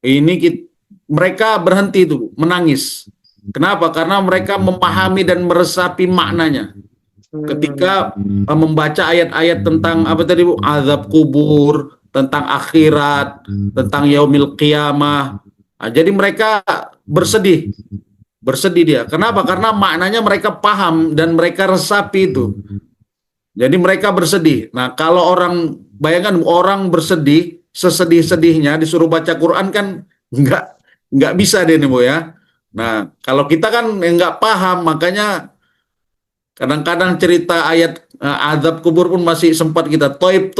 ini mereka berhenti itu, menangis. Kenapa? Karena mereka memahami dan meresapi maknanya. Ketika membaca ayat-ayat tentang apa tadi Bu? Azab kubur, tentang akhirat, tentang yaumil qiyamah. Nah, jadi mereka bersedih. Bersedih dia. Kenapa? Karena maknanya mereka paham dan mereka resapi itu. Jadi mereka bersedih. Nah, kalau orang, bayangkan orang bersedih, sesedih-sedihnya disuruh baca Quran kan nggak bisa deh nih Bu ya. Nah, kalau kita kan nggak paham, makanya kadang-kadang cerita ayat azab kubur pun masih sempat kita toib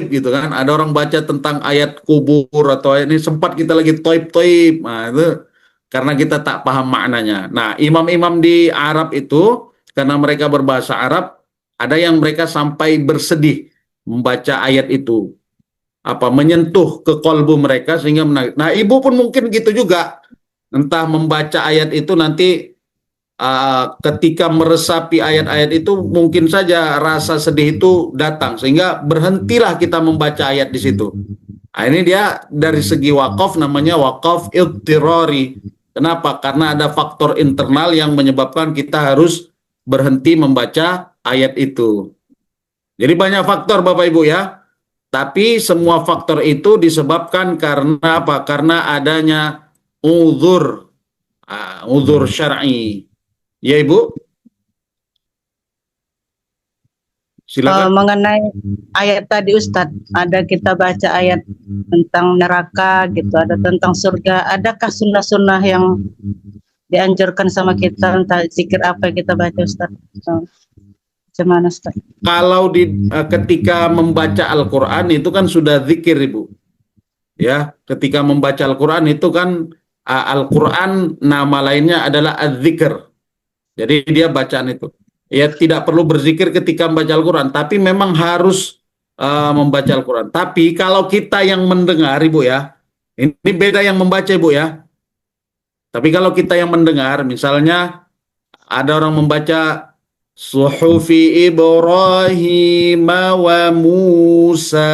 gitu kan. Ada orang baca tentang ayat kubur atau ayat ini sempat kita lagi toib. Nah, itu karena kita tak paham maknanya. Nah, imam-imam di Arab itu karena mereka berbahasa Arab, ada yang mereka sampai bersedih membaca ayat itu. Menyentuh ke kolbu mereka sehingga menangis. Nah, ibu pun mungkin gitu juga. Entah membaca ayat itu nanti ketika meresapi ayat-ayat itu mungkin saja rasa sedih itu datang sehingga berhentilah kita membaca ayat di situ. Nah, ini dia dari segi wakaf namanya wakaf idtirari. Kenapa? Karena ada faktor internal yang menyebabkan kita harus berhenti membaca ayat itu. Jadi banyak faktor Bapak Ibu ya. Tapi semua faktor itu disebabkan karena apa? Karena adanya uzur syar'i. Ya Ibu, silakan. Mengenai ayat tadi Ustadz, ada kita baca ayat tentang neraka gitu, ada tentang surga. Adakah sunnah-sunnah yang dianjurkan sama kita, entah zikir apa yang kita baca Ustadz? Gimana Ustadz? Kalau ketika membaca Al-Quran itu kan sudah zikir Ibu. Ya, ketika membaca Al-Quran itu kan Al-Quran nama lainnya adalah az-zikr. Jadi dia bacaan itu. Ya tidak perlu berzikir ketika membaca Al-Quran, tapi memang harus membaca Al-Quran. Tapi kalau kita yang mendengar Ibu ya, ini beda yang membaca Ibu ya. Tapi kalau kita yang mendengar, misalnya ada orang membaca Suhufi Ibrahim wa Musa.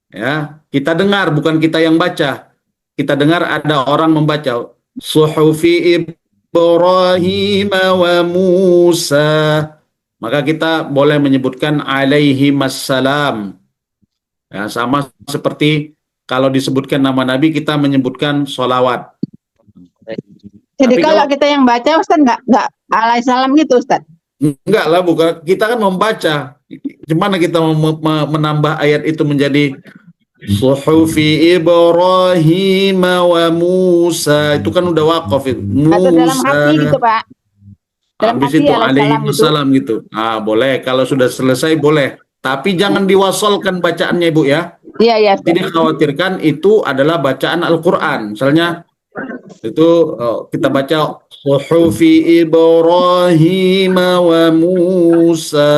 Ya, kita dengar bukan kita yang baca. Kita dengar ada orang membaca Suhufi Ibrahim wa Musa, maka kita boleh menyebutkan alaihi wassalam. Ya, sama seperti kalau disebutkan nama Nabi kita menyebutkan sholawat. Jadi Tapi kalau kita yang baca Ustaz nggak alaihi salam gitu Ustaz? Enggak lah, bukan. Kita kan membaca. Gimana kita menambah ayat itu menjadi Suhufi Ibrahim wa Musa, itu kan udah wakaf itu. Atau dalam hati gitu Pak? Dalam Habis hati itu alaihi alaihi wassalam gitu. Boleh, kalau sudah selesai boleh. Tapi jangan diwasolkan bacaannya Ibu ya. Iya, iya. Jadi khawatirkan itu adalah bacaan Al-Quran. Misalnya itu kita baca Suhufi Ibrahim wa Musa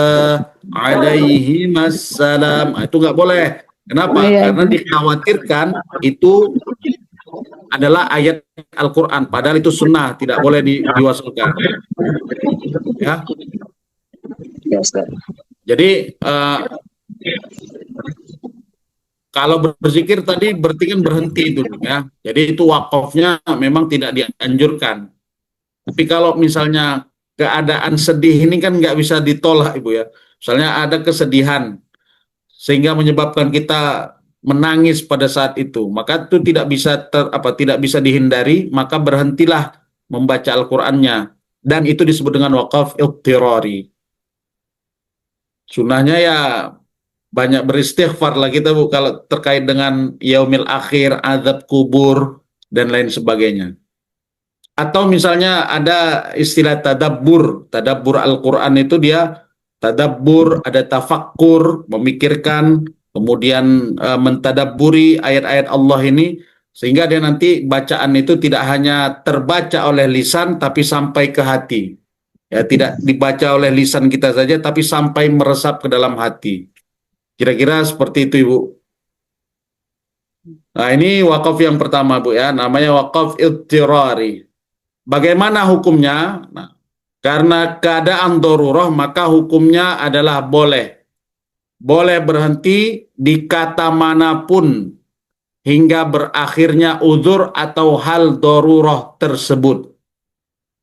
alaihi wassalam. Itu nggak boleh. Kenapa? Karena dikhawatirkan itu adalah ayat Al-Quran, padahal itu sunnah, tidak boleh diwasalkan. Ya. Jadi kalau berzikir tadi berarti kan berhenti itu ya. Jadi itu wakafnya memang tidak dianjurkan. Tapi kalau misalnya keadaan sedih ini kan nggak bisa ditolak Ibu ya. Misalnya ada kesedihan sehingga menyebabkan kita menangis pada saat itu, maka itu tidak bisa dihindari, maka berhentilah membaca Al-Qur'annya, dan itu disebut dengan wakaf idtirari. Sunnahnya ya banyak beristighfar lah kita Bu kalau terkait dengan yaumil akhir, azab kubur dan lain sebagainya. Atau misalnya ada istilah tadabbur Al-Qur'an itu dia tadabbur, ada tafakkur, memikirkan, kemudian mentadabburi ayat-ayat Allah ini, sehingga dia nanti bacaan itu tidak hanya terbaca oleh lisan, tapi sampai ke hati. Ya, tidak dibaca oleh lisan kita saja, tapi sampai meresap ke dalam hati. Kira-kira seperti itu Ibu. Nah ini wakaf yang pertama Bu ya, namanya wakaf idtirari. Bagaimana hukumnya? Nah, karena keadaan darurah maka hukumnya adalah boleh. Boleh berhenti di kata manapun hingga berakhirnya uzur atau hal darurah tersebut.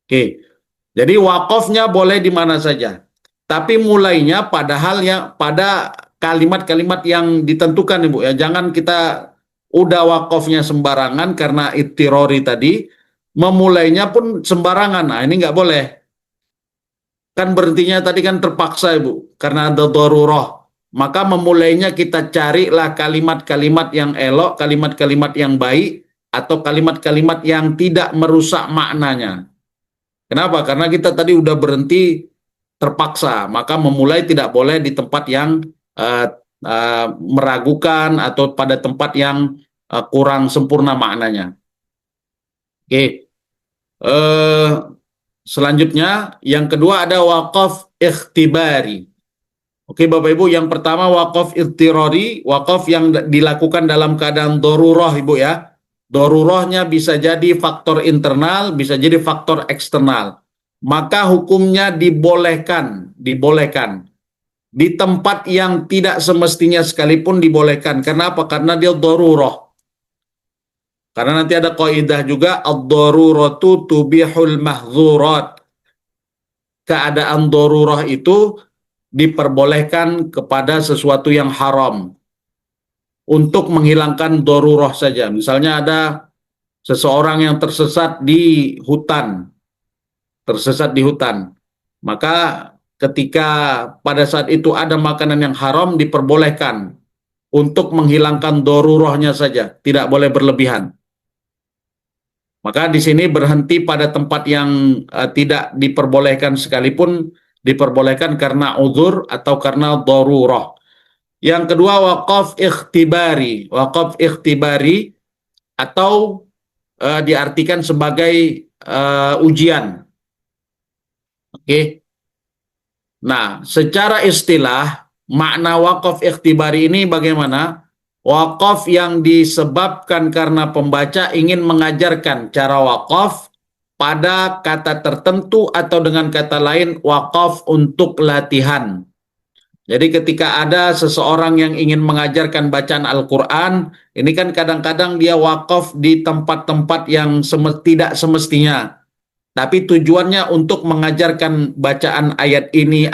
Oke. Jadi wakafnya boleh di mana saja. Tapi mulainya pada kalimat-kalimat yang ditentukan Ibu ya. Jangan kita udah wakafnya sembarangan karena idtirari tadi, memulainya pun sembarangan. Nah, ini nggak boleh. Kan berhentinya tadi kan terpaksa Ibu, karena ada darurah. Maka memulainya kita carilah kalimat-kalimat yang elok, kalimat-kalimat yang baik, atau kalimat-kalimat yang tidak merusak maknanya. Kenapa? Karena kita tadi udah berhenti terpaksa, maka memulai tidak boleh di tempat yang meragukan atau pada tempat yang kurang sempurna maknanya. Oke. Selanjutnya yang kedua ada wakaf ikhtibari. Oke Bapak Ibu, yang pertama wakaf idtirari, wakaf yang dilakukan dalam keadaan darurah Ibu ya. Darurahnya bisa jadi faktor internal, bisa jadi faktor eksternal. Maka hukumnya dibolehkan. Di tempat yang tidak semestinya sekalipun dibolehkan. Kenapa? Karena dia darurah. Karena nanti ada kaidah juga, ad-daruratu tubihul mahzurat. Keadaan darurah itu diperbolehkan kepada sesuatu yang haram untuk menghilangkan darurah saja. Misalnya ada seseorang yang tersesat di hutan, maka ketika pada saat itu ada makanan yang haram, diperbolehkan untuk menghilangkan darurahnya saja, tidak boleh berlebihan. Maka di sini berhenti pada tempat yang tidak diperbolehkan sekalipun, diperbolehkan karena uzur atau karena darurah. Yang kedua wakaf ikhtibari. Wakaf ikhtibari atau diartikan sebagai ujian. Oke. Nah, secara istilah makna wakaf ikhtibari ini bagaimana? Wakaf yang disebabkan karena pembaca ingin mengajarkan cara wakaf pada kata tertentu atau dengan kata lain wakaf untuk latihan. Jadi ketika ada seseorang yang ingin mengajarkan bacaan Al-Quran, ini kan kadang-kadang dia wakaf di tempat-tempat yang tidak semestinya. Tapi tujuannya untuk mengajarkan bacaan ayat ini,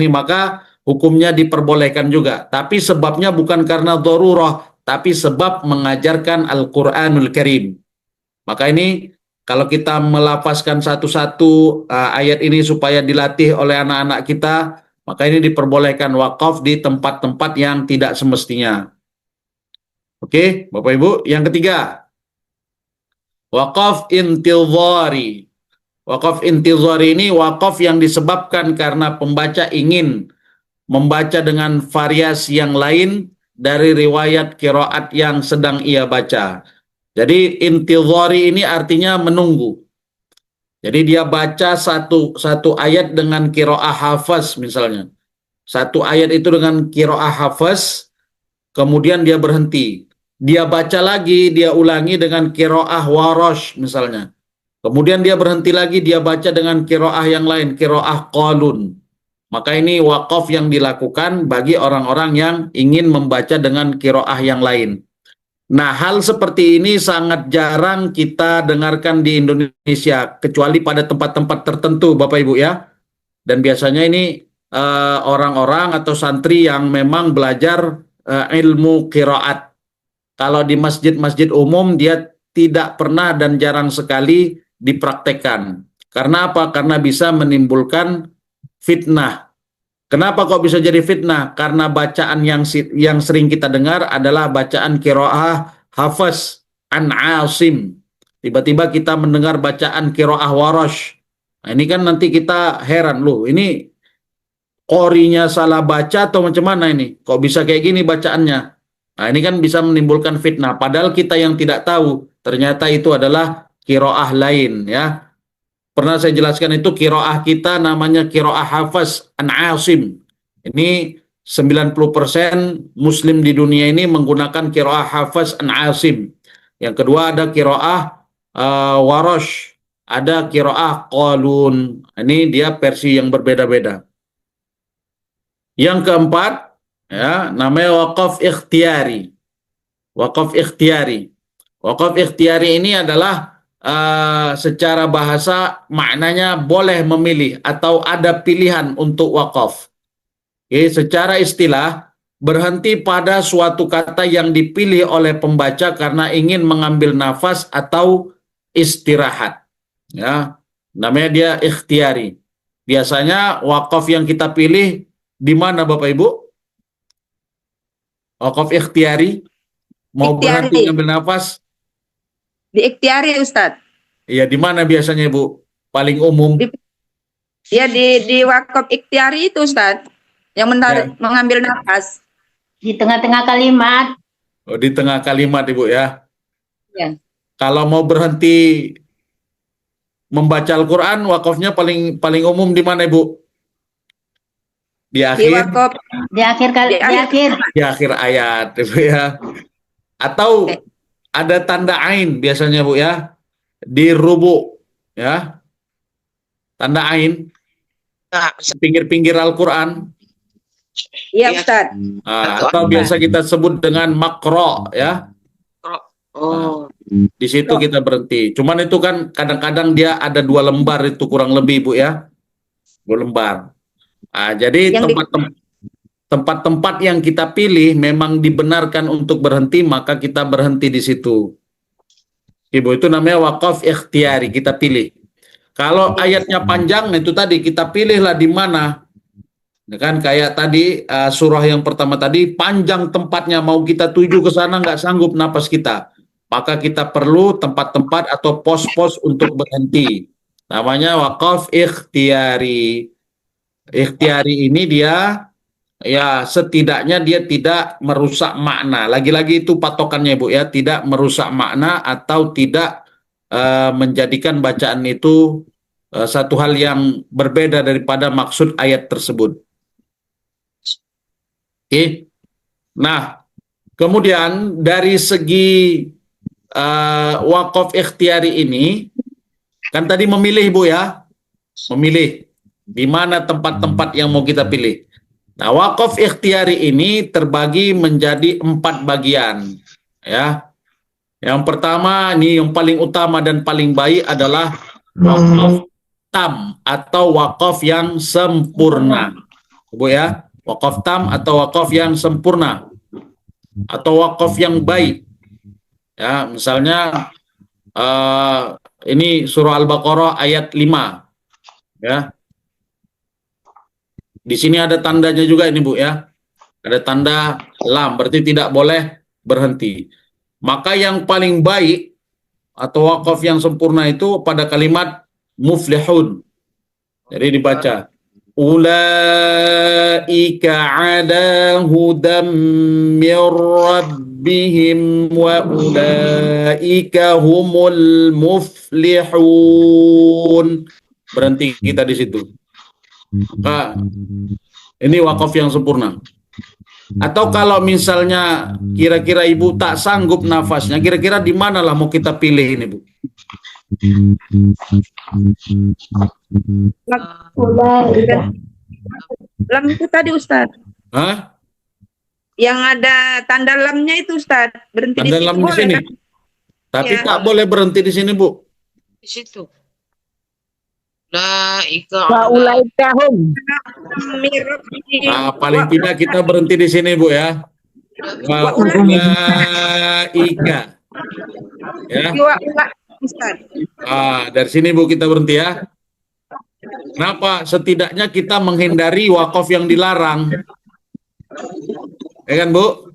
maka hukumnya diperbolehkan juga. Tapi sebabnya bukan karena darurah, tapi sebab mengajarkan Al-Quranul Karim. Maka ini kalau kita melafazkan satu-satu ayat ini supaya dilatih oleh anak-anak kita, maka ini diperbolehkan wakaf di tempat-tempat yang tidak semestinya. Oke, Bapak Ibu. Yang ketiga, wakaf intizari. Wakaf intizari ini wakaf yang disebabkan karena pembaca ingin membaca dengan variasi yang lain dari riwayat qiraat yang sedang ia baca. Jadi intizari ini artinya menunggu. Jadi dia baca satu ayat dengan qiraah hafaz misalnya. Satu ayat itu dengan qiraah hafaz, kemudian dia berhenti. Dia baca lagi, dia ulangi dengan qiraah warash misalnya. Kemudian dia berhenti lagi, dia baca dengan qiraah yang lain, qiraah qalun. Maka ini wakaf yang dilakukan bagi orang-orang yang ingin membaca dengan qiraah yang lain. Nah, hal seperti ini sangat jarang kita dengarkan di Indonesia, kecuali pada tempat-tempat tertentu, Bapak Ibu ya. Dan biasanya ini orang-orang atau santri yang memang belajar ilmu qiraat. Kalau di masjid-masjid umum dia tidak pernah dan jarang sekali dipraktekkan. Karena apa? Karena bisa menimbulkan fitnah. Kenapa kok bisa jadi fitnah? Karena bacaan yang sering kita dengar adalah bacaan qiraah hafaz an Asim. Tiba-tiba kita mendengar bacaan qiraah warash. Nah, ini kan nanti kita heran, loh ini qorinya salah baca atau macam mana ini? Kok bisa kayak gini bacaannya? Nah, ini kan bisa menimbulkan fitnah. Padahal kita yang tidak tahu, ternyata itu adalah qiraah lain ya. Pernah saya jelaskan itu qiraah kita namanya qiraah hafaz an Asim. Ini 90% muslim di dunia ini menggunakan qiraah hafaz an Asim. Yang kedua ada qiraah warash, ada qiraah qalun. Ini dia versi yang berbeda-beda. Yang keempat ya, namanya wakaf ikhtiyari. Wakaf ikhtiyari. Wakaf ikhtiyari ini adalah secara bahasa maknanya boleh memilih atau ada pilihan untuk wakaf. Oke, secara istilah berhenti pada suatu kata yang dipilih oleh pembaca karena ingin mengambil nafas atau istirahat. Ya, namanya dia ikhtiyari. Biasanya wakaf yang kita pilih di mana Bapak Ibu? Wakaf ikhtiyari mau Ikhtiari. berhenti mengambil nafas? Di ikhtiari Ustadz. Iya, di mana biasanya Ibu? Paling umum. Ya di wakaf ikhtiari itu Ustaz, yang mengambil nafas. Di tengah-tengah kalimat. Oh, di tengah kalimat Ibu ya. Ya. Kalau mau berhenti membaca Al-Quran, wakafnya paling umum di mana Ibu? Di Di akhir, wakaf Di akhir di akhir ayat Ibu ya. Atau ada tanda ain biasanya Bu ya, di rubu ya, tanda ain pinggir-pinggir Al-Quran. Iya Ustaz. Atau biasa kita sebut dengan makro ya. Oh, Di situ kita berhenti. Cuman itu kan kadang-kadang dia ada 2 lembar itu kurang lebih Bu ya, 2 lembar. Jadi tempat-tempat yang kita pilih memang dibenarkan untuk berhenti, maka kita berhenti di situ. Ibu, itu namanya wakaf ikhtiari, kita pilih. Kalau ayatnya panjang, itu tadi kita pilihlah di mana. Kan kayak tadi surah yang pertama tadi, panjang tempatnya, mau kita tuju ke sana nggak sanggup napas kita. Maka kita perlu tempat-tempat atau pos-pos untuk berhenti. Namanya wakaf ikhtiari. Ikhtiari ini dia ya setidaknya dia tidak merusak makna. Lagi-lagi itu patokannya Bu ya, tidak merusak makna atau tidak menjadikan bacaan itu satu hal yang berbeda daripada maksud ayat tersebut. Oke. Nah, kemudian dari segi wakaf ikhtiari ini, kan tadi memilih Bu ya, memilih di mana tempat-tempat yang mau kita pilih. Nah, wakaf ikhtiari ini terbagi menjadi 4 bagian. Ya, yang pertama ini yang paling utama dan paling baik adalah wakaf tam atau wakaf yang sempurna, Bu ya, wakaf tam atau wakaf yang sempurna atau wakaf yang baik. Ya, misalnya ini surah Al-Baqarah ayat 5. Ya. Di sini ada tandanya juga ini Bu ya. Ada tanda lam, berarti tidak boleh berhenti. Maka yang paling baik atau wakaf yang sempurna itu pada kalimat muflihun. Jadi dibaca ulaika ala hudam mir rabbihim wa ulaika humul muflihun. Berhenti kita di situ. Nah, ini wakaf yang sempurna. Atau kalau misalnya kira-kira Ibu tak sanggup nafasnya, kira-kira di mana lah mau kita pilih ini Bu? Lam itu tadi Ustaz. Hah? Yang ada tanda lamnya itu Ustaz. Berhenti Tanda di situ lam di boleh, sini. kan? Tapi Ya. tak boleh berhenti di sini Bu. di situ. La ika Paling tidak kita berhenti di sini Bu ya. Wa ulaika. Ya. Ustaz. Dari sini Bu kita berhenti ya. Kenapa? Setidaknya kita menghindari wakaf yang dilarang. Ya kan Bu?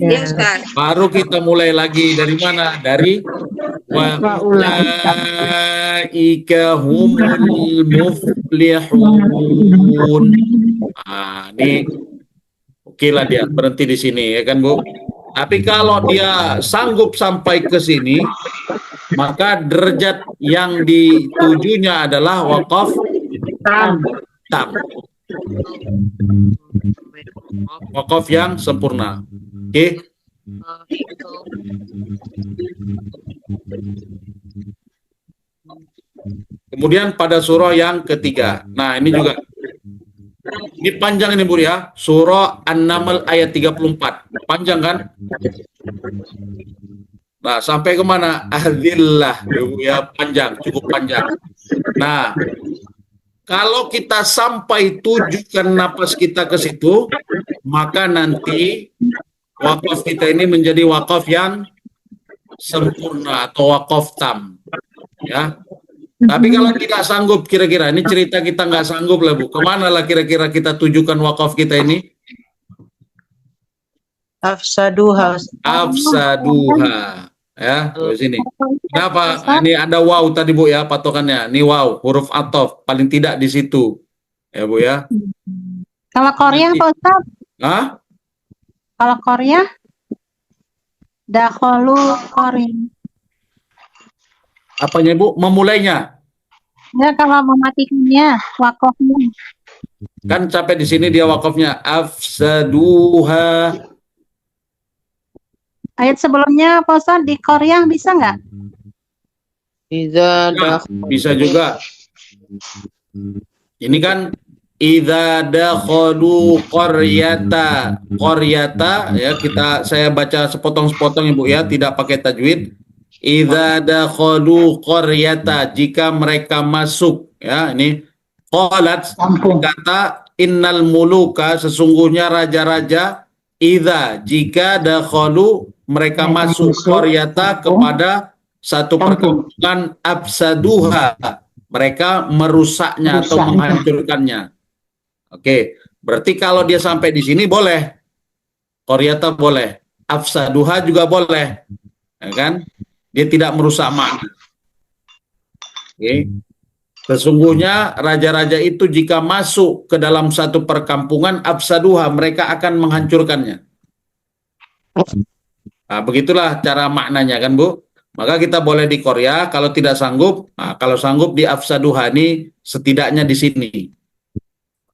Ya Ustaz. Baru kita mulai lagi dari mana? Dari wa ulaika humul muflihun. Ini oke lah dia berhenti di sini ya kan Bu. Tapi kalau dia sanggup sampai ke sini, maka derajat yang ditujunya adalah wakaf tam. Wakaf yang sempurna. Oke. Kemudian pada surah yang ketiga. Nah, ini juga. Ini panjang ini Bu ya. Surah An-Naml ayat 34. Panjang kan? Nah, sampai kemana? Ahzillah. Ya, panjang. Cukup panjang. Nah, kalau kita sampai tujukan napas kita ke situ, maka nanti wakaf kita ini menjadi wakaf yang sempurna atau wakaf tam. Ya. Tapi kalau tidak sanggup kira-kira, ini cerita kita nggak sanggup lah Bu. Kemana lah kira-kira kita tujukan wakaf kita ini? Afsaduha. Afsaduha. Ya, di sini. Kenapa? Ini ada waw tadi Bu ya patokannya. Ini waw, huruf athof paling tidak di situ. Ya Bu ya. Kalau Korea Nanti- Pak Ustaz, Hah? kalau Korea dakholu Korea. Apanya Bu? Memulainya. Ya kalau mematikannya, wakofnya. Kan sampai di sini dia wakafnya afsaduha. Ayat sebelumnya Pak Ustaz di Korea bisa nggak? Nah, bisa juga. Ini kan idza dakhalu qaryata. Qaryata ya saya baca sepotong-sepotong Ibu ya, tidak pakai tajwid. Idza dakhalu qaryata, jika mereka masuk ya, ini qalat kata innal muluka, sesungguhnya raja-raja, idza jika dakhalu mereka masuk qaryata kepada satu perkampungan afsaduha, mereka merusaknya atau menghancurkannya. Oke, berarti kalau dia sampai di sini boleh. Qaryata boleh, afsaduha juga boleh. Ya kan? Dia tidak merusak makna. Oke. Sesungguhnya raja-raja itu jika masuk ke dalam satu perkampungan afsaduha, mereka akan menghancurkannya. Nah, begitulah cara maknanya kan Bu. Maka kita boleh di Korea, kalau tidak sanggup, kalau sanggup di afsaduha ini setidaknya di sini.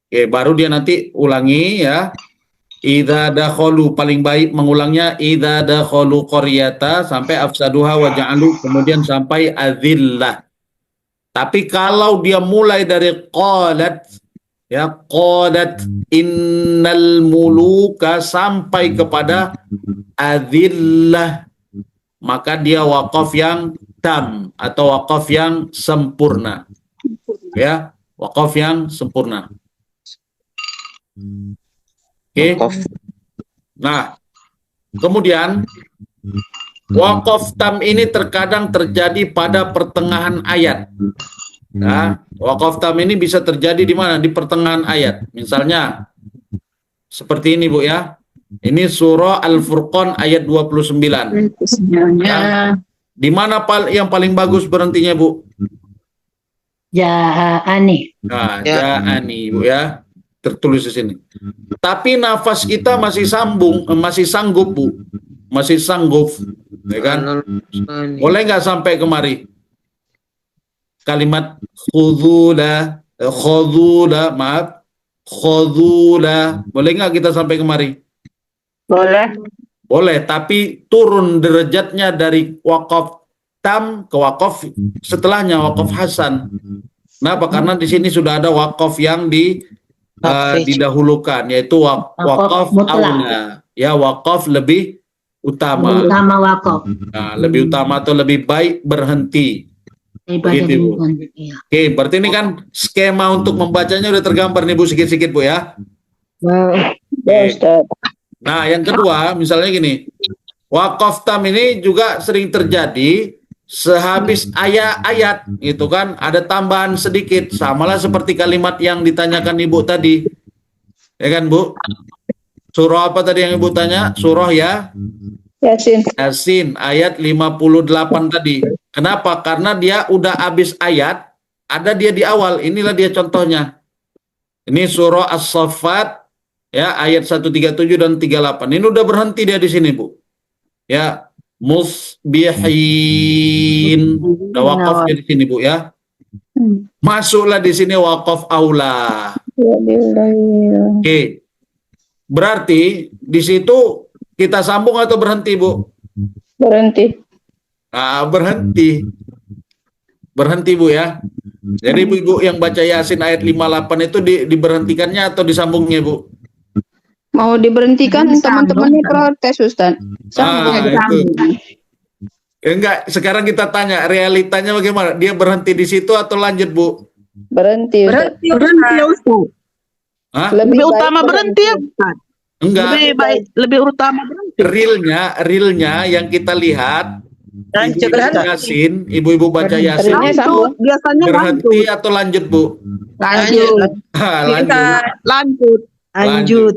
Oke, baru dia nanti ulangi ya. Idza dakhalu, paling baik mengulangnya idza dakhalu qaryata sampai afsaduha wa ja'alu, kemudian sampai adzillah. Tapi kalau dia mulai dari qalat ya, qalat innal muluka sampai kepada adzillah, maka dia wakaf yang tam atau wakaf yang sempurna. Ya, wakaf yang sempurna. Oke. Nah, kemudian wakaf tam ini terkadang terjadi pada pertengahan ayat. Nah, wakaf tam ini bisa terjadi di mana? Di pertengahan ayat. Misalnya seperti ini Bu ya. Ini surah Al-Furqan ayat 29. Ya. Di mana yang paling bagus berhentinya Bu? Ja'ani. Nah, ja'ani Bu ya. Tertulis di sini. Tapi nafas kita masih sanggup Bu. Masih sanggup. Ya kan? Boleh nggak sampai kemari? Kalimat khudula, maaf. Khudula. Boleh nggak kita sampai kemari? Boleh. Boleh, tapi turun derajatnya dari wakaf tam ke wakaf setelahnya, wakaf hasan. Kenapa? Karena di sini sudah ada wakaf yang didahulukan, yaitu wakaf aula. Ya, wakaf lebih utama. Utama wakaf. Nah, lebih utama atau lebih baik berhenti. Begitu, Bu. Oke, berarti ini kan skema untuk membacanya udah tergambar nih Bu, sikit-sikit Bu ya. Oke. Nah, yang kedua, misalnya gini, wakaf tam ini juga sering terjadi sehabis ayat itu kan ada tambahan sedikit, samalah seperti kalimat yang ditanyakan Ibu tadi, ya kan Bu? Surah apa tadi yang Ibu tanya? Surah ya? Yasin ayat 58 tadi. Kenapa? Karena dia udah habis ayat, ada dia di awal. Inilah dia contohnya. Ini surah As-Saffat ya, ayat 137 dan 38. Ini udah berhenti dia di sini, Bu. Ya, musbihin. Udah wakafnya di sini, Bu ya. Masuklah di sini wakaf aula. Oke. Berarti di situ kita sambung atau berhenti, Bu? Berhenti. Nah, berhenti. Berhenti, Bu ya. Jadi Ibu yang baca Yasin ayat 58 itu diberhentikannya atau disambungnya, Bu? Mau diberhentikan, teman-temannya protes, Ustaz. Enggak, sekarang kita tanya realitanya bagaimana? Dia berhenti di situ atau lanjut, Bu? Berhenti. Berhenti Ustaz. Hah? Lebih utama berhenti ya Ustaz. Enggak. Lebih utama berhenti. Realnya yang kita lihat ibu baca Yasin, ibu-ibu baca Yasin Lanjut, biasanya berhenti atau lanjut, Bu? lanjut. Lanjut.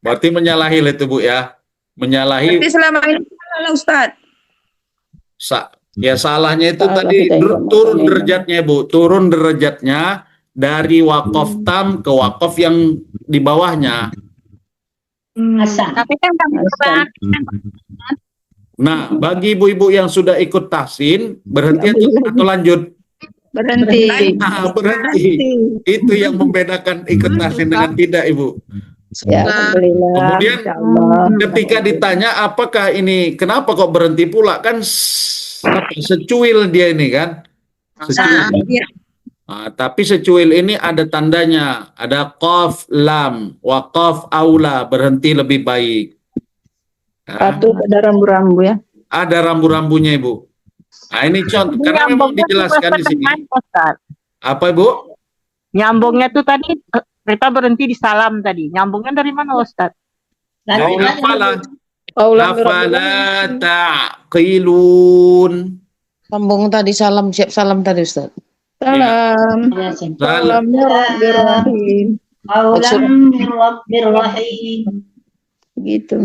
Berarti menyalahi itu, Bu ya. Menyalahi. Berarti selama ini salah Ustaz. Ya salahnya itu Salah tadi kita informasinya. turun derajatnya Bu, turun derajatnya dari wakaf tam ke wakaf yang di bawahnya. Tapi kan kami Nah, bagi ibu-ibu yang sudah ikut tahsin, berhenti atau lanjut? Berhenti. Nah, berhenti. Itu yang membedakan ikut tahsin dengan tidak, Ibu. Ya, alhamdulillah. Kemudian Insyaallah. ketika ditanya apakah ini, kenapa kok berhenti pula? Kan secuil dia ini kan. Secuil. Nah, tapi secuil ini ada tandanya, ada qaf lam, waqaf aula, berhenti lebih baik. Nah, Satu ada rambu-rambu ya. ada rambu-rambunya Ibu. Nah, ini contoh, karena memang dijelaskan di sini. Apa Ibu? Nyambungnya tuh tadi kita berhenti di salam tadi. Nyambungnya dari mana Ustaz? Dari afala, Aulam afala ta'qilun. Sambung tadi salam, siap salam tadi Ustaz. Salam. Salamnya Rabbir Rahim. Gitu.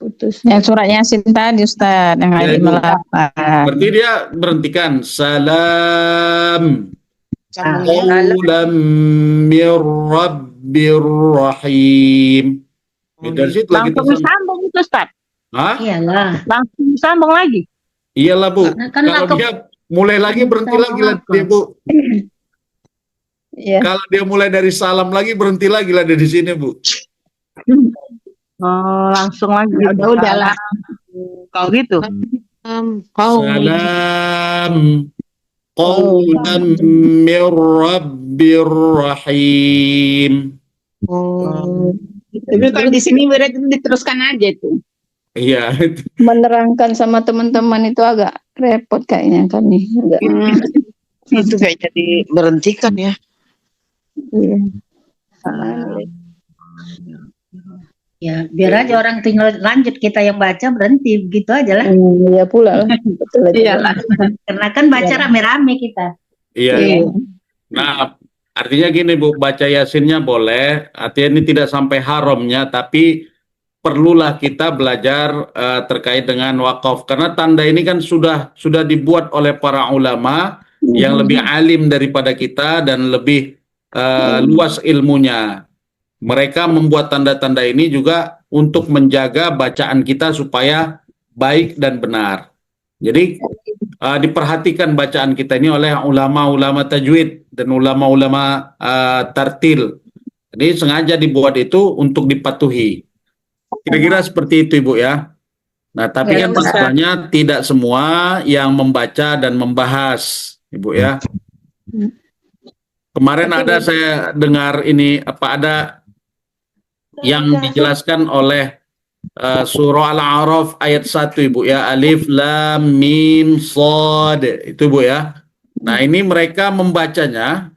Putus. Yang surat Yasin tadi Ustaz, yang Ya, ayat Ibu. 58. Berarti dia berhentikan salam qawlan mir rabbir rahim. Dari situ lagi Langsung disambung itu Ustaz. Hah? Iyalah. Langsung disambung lagi. Iyalah Bu. Kan Kalau dia mulai lagi berhenti lagi lah dia Bu. Iya. Kalau dia mulai dari salam lagi berhenti lagi lah dari sini Bu. Oh, langsung lagi. Udahlah. Kau gitu. Salam qawlan mir rabbir rahim. Tapi kalau di sini berarti diteruskan aja itu. Iya. Menerangkan sama teman-teman itu agak repot kayaknya kan nih. Agak, Itu kayaknya diberhentikan ya. iya. Ya, biar aja orang tinggal lanjut, kita yang baca berhenti begitu aja lah. Iya pula lah. Betul aja. Iyalah. Karena kan baca rame-rame kita. Iya. Nah, artinya gini Bu, baca Yasinnya boleh, artinya ini tidak sampai haramnya, tapi perlulah kita belajar terkait dengan wakaf, karena tanda ini kan sudah dibuat oleh para ulama yang lebih alim daripada kita dan lebih luas ilmunya. Mereka membuat tanda-tanda ini juga untuk menjaga bacaan kita supaya baik dan benar. Jadi diperhatikan bacaan kita ini oleh ulama-ulama tajwid dan ulama-ulama tartil. Jadi sengaja dibuat itu untuk dipatuhi. Kira-kira seperti itu Ibu ya. Nah, tapi kan masalahnya tidak semua yang membaca dan membahas, Ibu ya. Kemarin ada saya dengar ini ada yang dijelaskan oleh surah Al-A'raf ayat 1 Ibu ya, alif lam mim shad itu Bu ya. Nah, ini mereka membacanya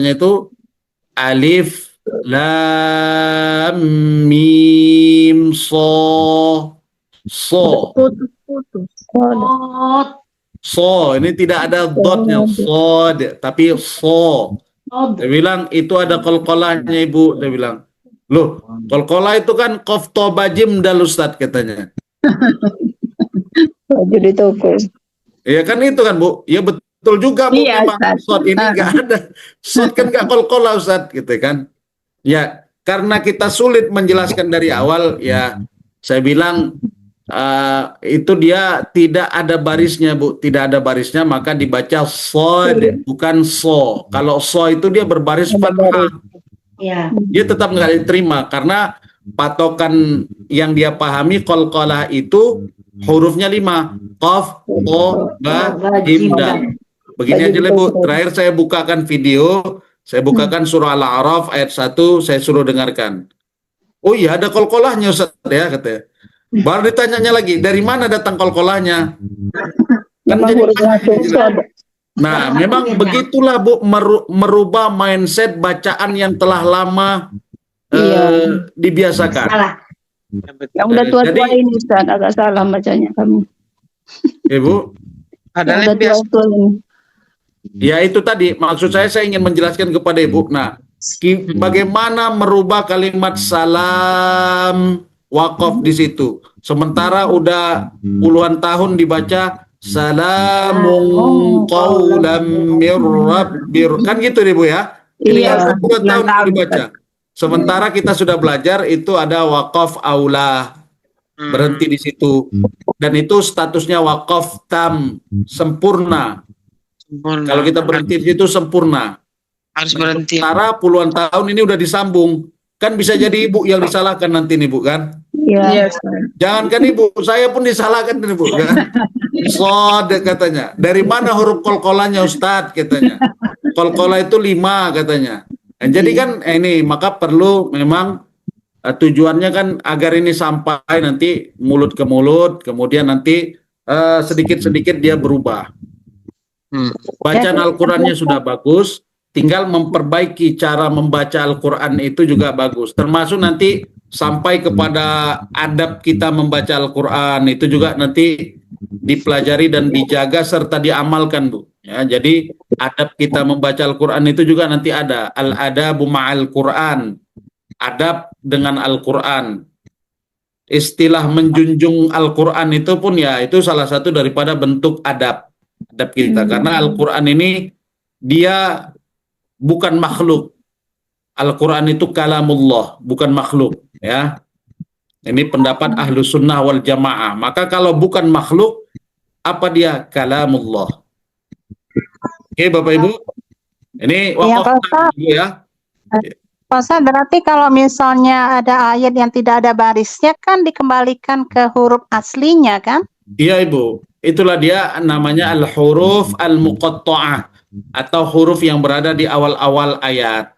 itu alif lam mim so. So, ini tidak ada dotnya, sod, tapi so. Dia bilang itu ada qalqalahnya Ibu, dia bilang. Loh, qalqalah itu kan qaf to bajim dal Ustaz katanya. Jadi toko. Iya kan itu kan Bu. Ya betul juga Bu, Iya, memang Ustaz. sod ini enggak ada. Sod kan enggak qalqalah Ustaz gitu kan. Ya, karena kita sulit menjelaskan dari awal ya saya bilang itu dia tidak ada barisnya Bu, tidak ada barisnya, maka dibaca sod bukan so. Kalau so itu dia berbaris fathah. Ya. Dia tetap nggak diterima karena patokan yang dia pahami qalqalah itu hurufnya 5, qaf, to, ba, jim, dal. Begini aja lah Bu, terakhir saya bukakan video, saya bukakan surah Al-A'raf ayat 1, saya suruh dengarkan. Oh iya ada qalqalahnya Ustaz ya katanya. Baru ditanyanya lagi, dari mana datang qalqalahnya? Kan jadi nah, memang begitulah Bu, merubah mindset bacaan yang telah lama dibiasakan. Salah. Yang udah tua-tua ini Ustaz, agak salah bacanya kami. Ibu, Ada Yang yang udah biasa. tua-tua ini. ya itu tadi maksud saya ingin menjelaskan kepada Ibu. Nah, bagaimana merubah kalimat salam wakaf di situ. Sementara udah puluhan tahun dibaca salamun qaulam mir rabbir. Kan gitu nih Bu ya. Ini kan puluhan tahun dibaca. Sementara kita sudah belajar itu ada wakaf aula. Berhenti di situ. Dan itu statusnya wakaf tam, sempurna. Kalau kita berhenti di situ sempurna. Harus berhenti. Sementara puluhan tahun ini udah disambung. Kan bisa jadi Ibu yang disalahkan nanti nih Bu kan? Iya. Jangan kan Ibu, saya pun disalahkan nih Bu kan? Sod katanya. Dari mana huruf kolkolanya Ustadz katanya? Kolkola itu 5 katanya. Nah, jadi kan ini maka perlu memang tujuannya kan agar ini sampai nanti mulut ke mulut, kemudian nanti sedikit-sedikit dia berubah. Bacaan Al-Qurannya sudah bagus, tinggal memperbaiki cara membaca Al-Quran itu juga bagus. Termasuk nanti sampai kepada adab kita membaca Al-Quran itu juga nanti dipelajari dan dijaga serta diamalkan Bu. Ya, jadi adab kita membaca Al-Quran itu juga nanti ada al-adabu ma'al Quran. Adab dengan Al-Quran. Istilah menjunjung Al-Quran itu pun ya itu salah satu daripada bentuk adab kita. Karena Al-Quran ini dia bukan makhluk. Al-Quran itu kalamullah, bukan makhluk. Ya, ini pendapat ahlu sunnah wal jamaah. Maka kalau bukan makhluk, apa dia? Kalamullah. Oke Bapak Ibu, ini wakaf ya. Pak Ustadz, berarti kalau misalnya ada ayat yang tidak ada barisnya kan dikembalikan ke huruf aslinya kan? Iya Ibu, itulah dia namanya al-huruf al-muqatta'ah atau huruf yang berada di awal-awal ayat.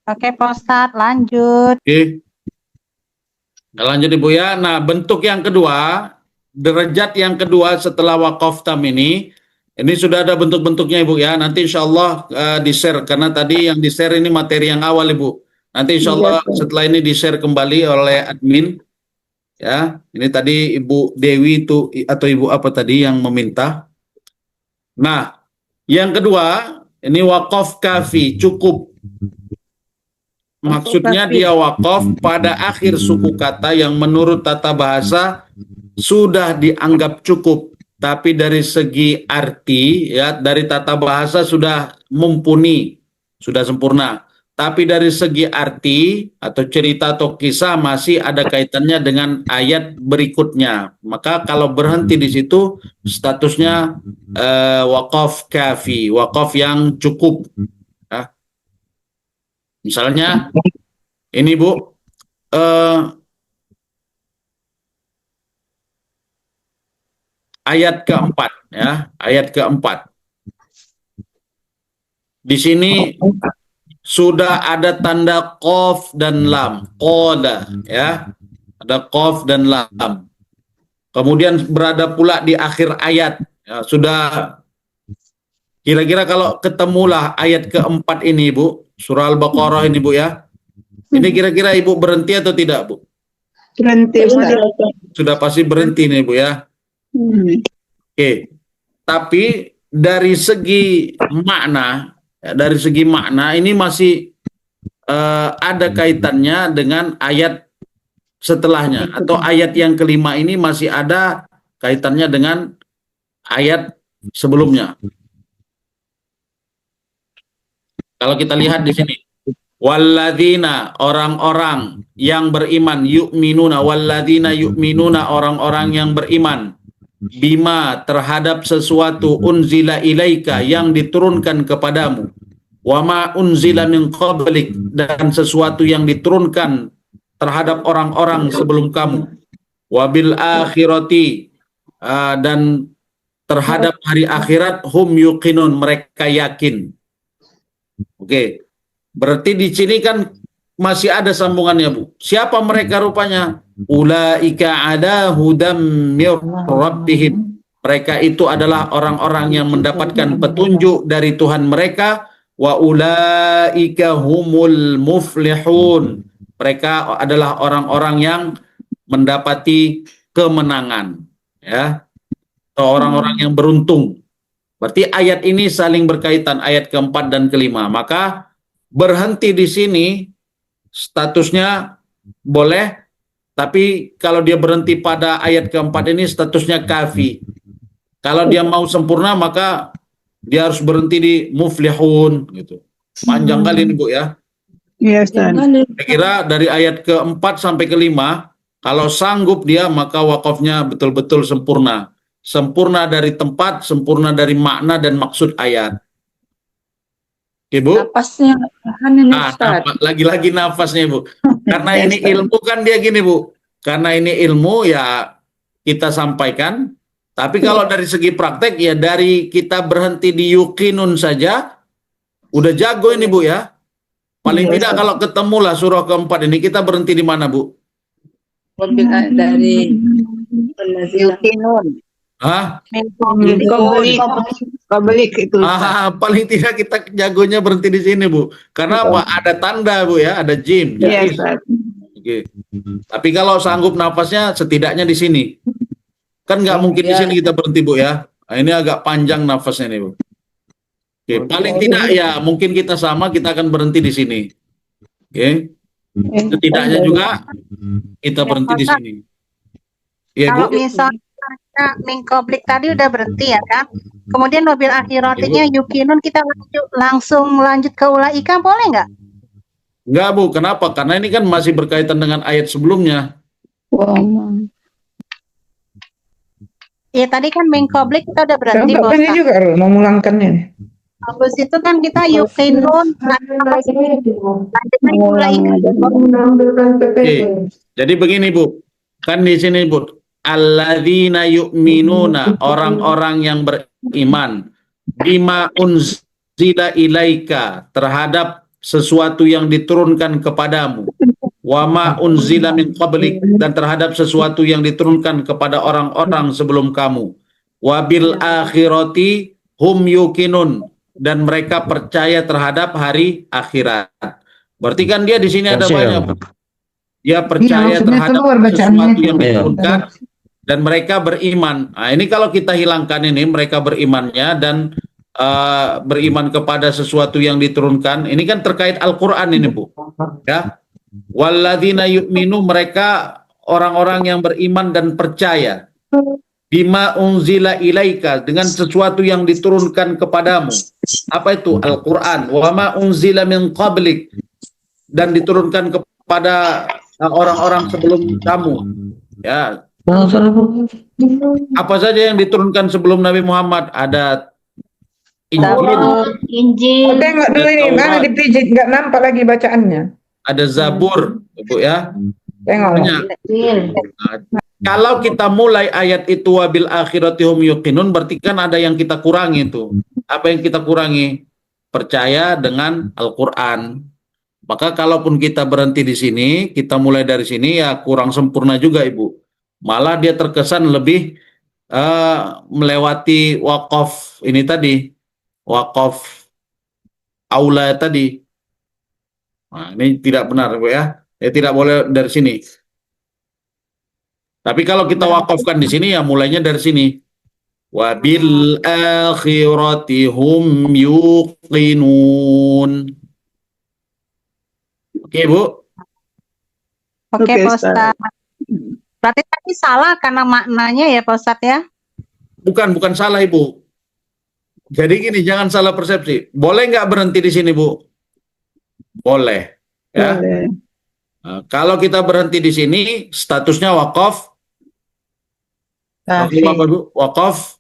Oke Pak Ustadz, lanjut. Oke. Nah, lanjut Ibu ya. Nah, bentuk yang kedua, derajat yang kedua setelah wakaf tam ini sudah ada bentuk-bentuknya Ibu ya. Nanti insya Allah di-share, karena tadi yang di-share ini materi yang awal Ibu. Nanti insya Allah setelah ini di-share kembali oleh admin. Ya, ini tadi Ibu Dewi itu atau Ibu apa tadi yang meminta. Nah, yang kedua, ini wakaf kafi, cukup. Maksudnya dia wakaf pada akhir suku kata yang menurut tata bahasa sudah dianggap cukup. Tapi dari segi arti, ya dari tata bahasa sudah mumpuni, sudah sempurna. Tapi dari segi arti atau cerita atau kisah masih ada kaitannya dengan ayat berikutnya. Maka kalau berhenti di situ statusnya wakaf kafi, wakaf yang cukup. Ya. Misalnya ini Bu, ayat keempat, ya, ayat keempat. Di sini sudah ada tanda qaf dan lam, qala, ya, ada qaf dan lam. Kemudian berada pula di akhir ayat, ya, sudah. Kira-kira kalau ketemulah ayat keempat ini Bu, surah Al-Baqarah ini Bu ya, ini kira-kira Ibu berhenti atau tidak Bu? Berhenti. Sudah pasti berhenti nih Bu ya. Oke, tapi dari segi makna, ya, dari segi makna ini masih ada kaitannya dengan ayat setelahnya, atau ayat yang kelima ini masih ada kaitannya dengan ayat sebelumnya. Kalau kita lihat di sini, walladzina, orang-orang yang beriman, yu'minuna, walladzina yu'minuna, orang-orang yang beriman, bima, terhadap sesuatu, unzila ilaika, yang diturunkan kepadamu, wama unzila min qablik, dan sesuatu yang diturunkan terhadap orang-orang sebelum kamu, wabil akhirati, dan terhadap hari akhirat, hum yuqinun, mereka yakin. Oke, berarti di sini kan masih ada sambungannya Bu. Siapa mereka rupanya? Ulaika ada hudam mir rabbihim. Mereka itu adalah orang-orang yang mendapatkan petunjuk dari Tuhan mereka. Wa ulaika humul muflihun. Mereka adalah orang-orang yang mendapati kemenangan, ya, atau orang-orang yang beruntung. Berarti ayat ini saling berkaitan, ayat keempat dan kelima. Maka berhenti di sini statusnya boleh, tapi kalau dia berhenti pada ayat keempat ini statusnya kafi. Kalau dia mau sempurna maka dia harus berhenti di muflihun gitu. Panjang kali ini Bu ya. Iya, Ustaz. Saya kira dari ayat keempat sampai kelima, kalau sanggup dia maka wakafnya betul-betul sempurna. Sempurna dari tempat, sempurna dari makna dan maksud ayat. Oke Bu? Napasnya tahan ini Ustaz. Lagi-lagi nafasnya Bu. Karena ini ilmu kan dia gini Bu. Karena ini ilmu ya kita sampaikan. Tapi kalau dari segi praktek ya dari kita berhenti di yuqinun saja udah jago ini Bu ya. Paling tidak kalau ketemulah surah keempat ini kita berhenti di mana Bu? Dari Yuqinun. Hah? Kebalik itu. Paling tidak kita jagonya berhenti di sini Bu. Karena apa? Ada tanda Bu ya, ada jim. Iya, Ustaz. Oke. Tapi kalau sanggup nafasnya setidaknya di sini. Kan nggak mungkin di sini kita berhenti Bu ya. Nah, ini agak panjang nafasnya nih Bu. Oke, paling tidak ya mungkin kita sama, kita akan berhenti di sini. Oke. Setidaknya juga kita berhenti di sini. Iya Bu. Kalau misalnya mengkoblik tadi udah berhenti ya kan, kemudian mobil akhiratinya yukinun kita langsung lanjut ke ulaika boleh nggak? Enggak Bu, kenapa? Karena ini kan masih berkaitan dengan ayat sebelumnya. Iya tadi kan mengkoblik kita udah berhenti. Ini juga memulangkannya. Habis itu kan kita yukinun Oke. Jadi begini Bu, kan di sini Bu, alladzina yu'minuna, orang-orang yang beriman, bima unzila ilaika, terhadap sesuatu yang diturunkan kepadamu, wama unzila min qablik, dan terhadap sesuatu yang diturunkan kepada orang-orang sebelum kamu, wabil akhirati hum yuqinun, dan mereka percaya terhadap hari akhirat. Berarti kan dia di sini ada banyak. Dia percaya terhadap sesuatu yang diturunkan dan mereka beriman. Nah, ini kalau kita hilangkan ini mereka berimannya dan beriman kepada sesuatu yang diturunkan. Ini kan terkait Al-Qur'an ini, Bu. Ya. Walladzina yu'minu, mereka orang-orang yang beriman dan percaya bima unzila ilaika, dengan sesuatu yang diturunkan kepadamu. Apa itu? Al-Qur'an. Wa ma unzila min qablik, dan diturunkan kepada orang-orang sebelum kamu. Ya. Apa saja yang diturunkan sebelum Nabi Muhammad? Ada Injil. Tengok dulu ini, mana dipijit, nggak nampak lagi bacaannya. Ada Zabur, Ibu ya. Tengok. Banyak. Nah, kalau kita mulai ayat itu wabil akhirati hum yuqinun, berarti kan ada yang kita kurangi itu. Apa yang kita kurangi? Percaya dengan Al-Qur'an. Maka kalaupun kita berhenti di sini, kita mulai dari sini ya kurang sempurna juga Ibu. Malah dia terkesan lebih melewati wakaf ini tadi, wakaf aula tadi. Nah, ini tidak benar Bu ya. Tidak boleh dari sini. Tapi kalau kita wakafkan di sini ya mulainya dari sini. Wabil akhirati hum yuqinun. Oke Bu. Oke Pak Ustadz. Berarti tadi salah karena maknanya ya Pak Ustadz ya? Bukan salah Ibu. Jadi gini, jangan salah persepsi. Boleh nggak berhenti di sini Bu? Boleh. Ya. Boleh. Nah, kalau kita berhenti di sini, statusnya wakaf. Kafi. Apa Bu? Wakaf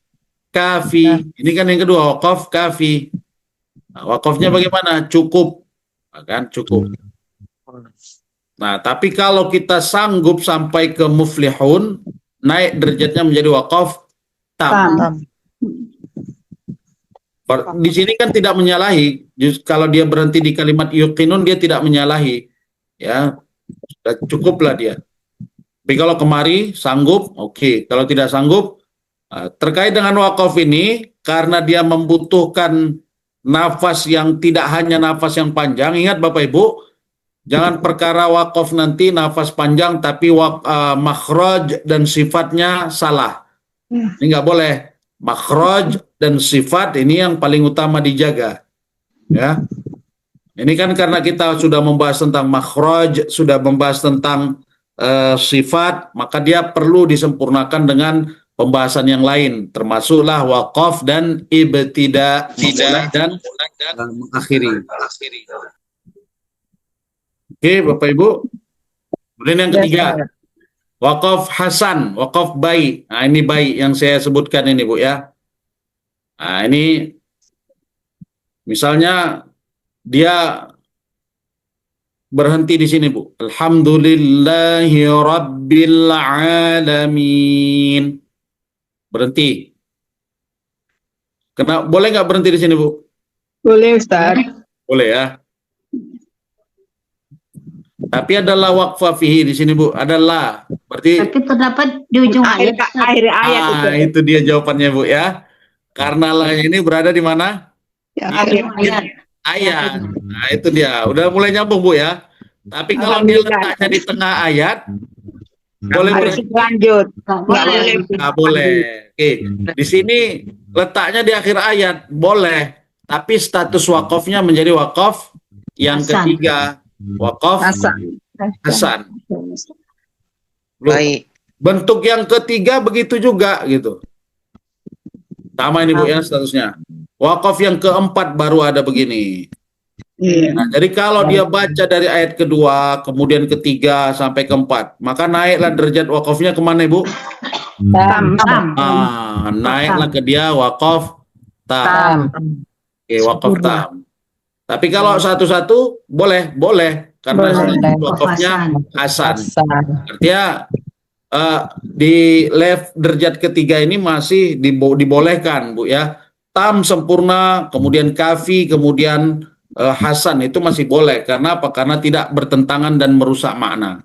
kafi. Ini kan yang kedua, wakaf kafi. Nah, wakafnya bagaimana? Cukup. Nah, kan cukup. Nah, tapi kalau kita sanggup sampai ke muflihun, naik derajatnya menjadi wakaf tam. Di sini kan tidak menyalahi. Kalau dia berhenti di kalimat yuqinun, dia tidak menyalahi. Ya, cukuplah dia. Tapi kalau kemari sanggup, oke. Kalau tidak sanggup, terkait dengan wakaf ini, karena dia membutuhkan nafas yang tidak hanya nafas yang panjang. Ingat Bapak Ibu, jangan perkara wakaf nanti nafas panjang tapi makhraj dan sifatnya salah. Ini nggak boleh. Makhraj dan sifat ini yang paling utama dijaga. Ya. Ini kan karena kita sudah membahas tentang makhraj, sudah membahas tentang sifat, maka dia perlu disempurnakan dengan pembahasan yang lain, termasuklah waqaf dan ibtida, memulai dan mengakhiri. Oke, Bapak Ibu. Kemudian yang ketiga, waqaf hasan, waqaf baik. Nah, ini baik yang saya sebutkan ini, Bu ya. Nah, ini misalnya dia berhenti di sini, Bu. Alhamdulillahi rabbil alamin. Berhenti. Boleh nggak berhenti di sini, Bu? Boleh, Ustaz. Boleh ya. Tapi adalah waqfa fihi di sini, Bu. Adalah. Berarti Tapi terdapat di ujung ayat. Akhir ayat itu dia jawabannya, Bu ya. Karena lah ini berada di mana? akhir Ayat. Nah, itu dia. Udah mulai nyambung, Bu ya. Tapi kalau dia letaknya di tengah ayat, boleh lanjut. nggak boleh. Oke. Di sini letaknya di akhir ayat, boleh. Tapi status wakafnya menjadi wakaf yang Hasan. ketiga, wakaf hasan. Baik. Bentuk yang ketiga begitu juga gitu. Sama ini, Bu ya, statusnya. Wakaf yang keempat baru ada begini. Nah, jadi kalau dia baca dari ayat kedua, kemudian ketiga sampai keempat, maka naiklah derajat wakafnya kemana, Ibu? Tam. Naiklah ke dia wakaf tam. Oke, wakaf tam. Tapi kalau satu-satu boleh, karena wakafnya hasan. Artinya di derajat ketiga ini masih dibolehkan, Bu ya. Tam sempurna, kemudian kafi, kemudian hasan itu masih boleh. Karena apa? Karena tidak bertentangan dan merusak makna.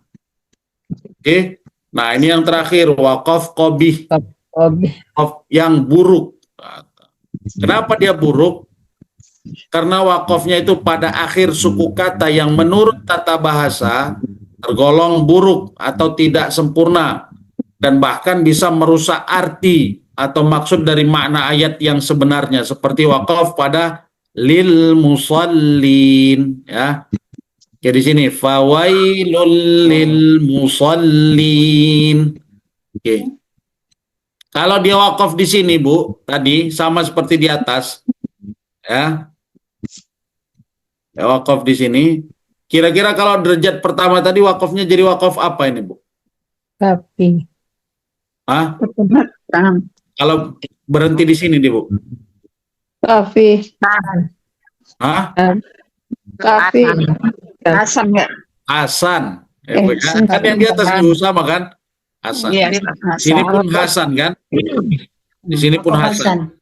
Oke. Nah, ini yang terakhir, waqaf qabih. Waqaf yang buruk. Kenapa dia buruk? Karena wakafnya itu pada akhir suku kata yang menurut tata bahasa tergolong buruk atau tidak sempurna dan bahkan bisa merusak arti atau maksud dari makna ayat yang sebenarnya, seperti wakaf pada lil musallin ya. Jadi sini fawailul lil musallin. Oke. Kalau dia wakaf di sini, Bu, tadi sama seperti di atas ya. Ya, wakaf di sini. Kira-kira kalau derajat pertama tadi wakafnya jadi wakaf apa ini, Bu? Kafi. Hah? Kalau berhenti di sini, Bu. Kafi. Hah? Kafi. Hasan nggak? Hasan. Ya, Bu, ya. Kan yang di atas itu sama kan? Hasan. Iya, Di sini pun Hasan kan? Di sini pun Hasan.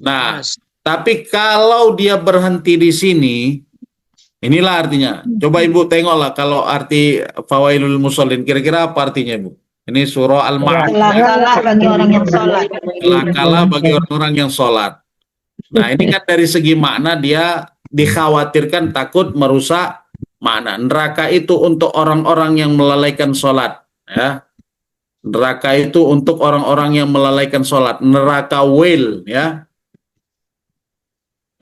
Nah, tapi kalau dia berhenti di sini, inilah artinya. Coba Ibu tengoklah kalau arti fawailul musallin, kira-kira apa artinya, Bu? Ini surah Al-Ma'arij. Celakalah bagi orang yang sholat. Celakalah bagi orang-orang yang sholat. Nah, ini kan dari segi makna dia dikhawatirkan takut merusak makna. Neraka itu untuk orang-orang yang melalaikan sholat. Ya. Neraka itu untuk orang-orang yang melalaikan sholat. Neraka wail, ya.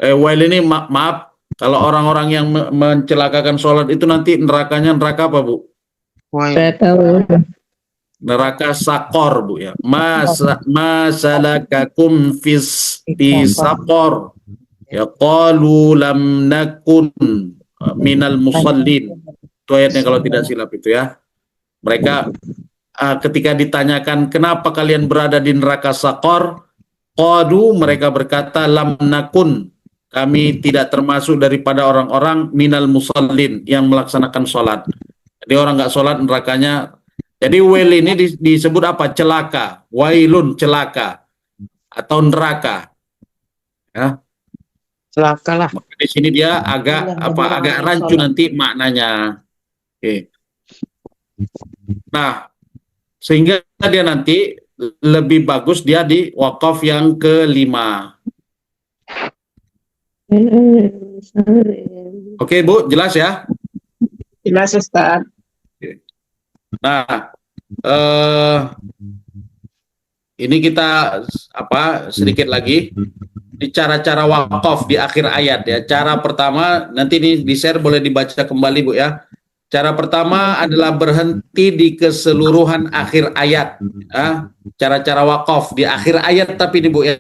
Wail ini maaf, kalau orang-orang yang mencelakakan sholat itu nanti nerakanya neraka apa, Bu? Saya tahu. Neraka sakor, Bu ya. Masalakakum fi sakor. Ya qalu lam nakun minal musallin. Itu ayatnya kalau tidak silap itu ya. Mereka ketika ditanyakan kenapa kalian berada di neraka sakor, qalu, mereka berkata lam nakun, kami tidak termasuk daripada orang-orang minal musallin yang melaksanakan sholat. Jadi orang nggak sholat nerakanya. Jadi wail ini disebut apa? Celaka. Wailun, celaka atau neraka. Ya. Celaka lah. Di sini dia agak rancu nanti maknanya. Oke. Nah, sehingga dia nanti lebih bagus dia di wakaf yang kelima. Oke, Bu, jelas ya? Jelas, Ustaz. Nah, ini kita sedikit lagi di cara-cara wakaf di akhir ayat ya. Cara pertama nanti ini di-share, boleh dibaca kembali Bu ya. Cara pertama adalah berhenti di keseluruhan akhir ayat. Ya. Cara-cara wakaf di akhir ayat, tapi ini Bu ya,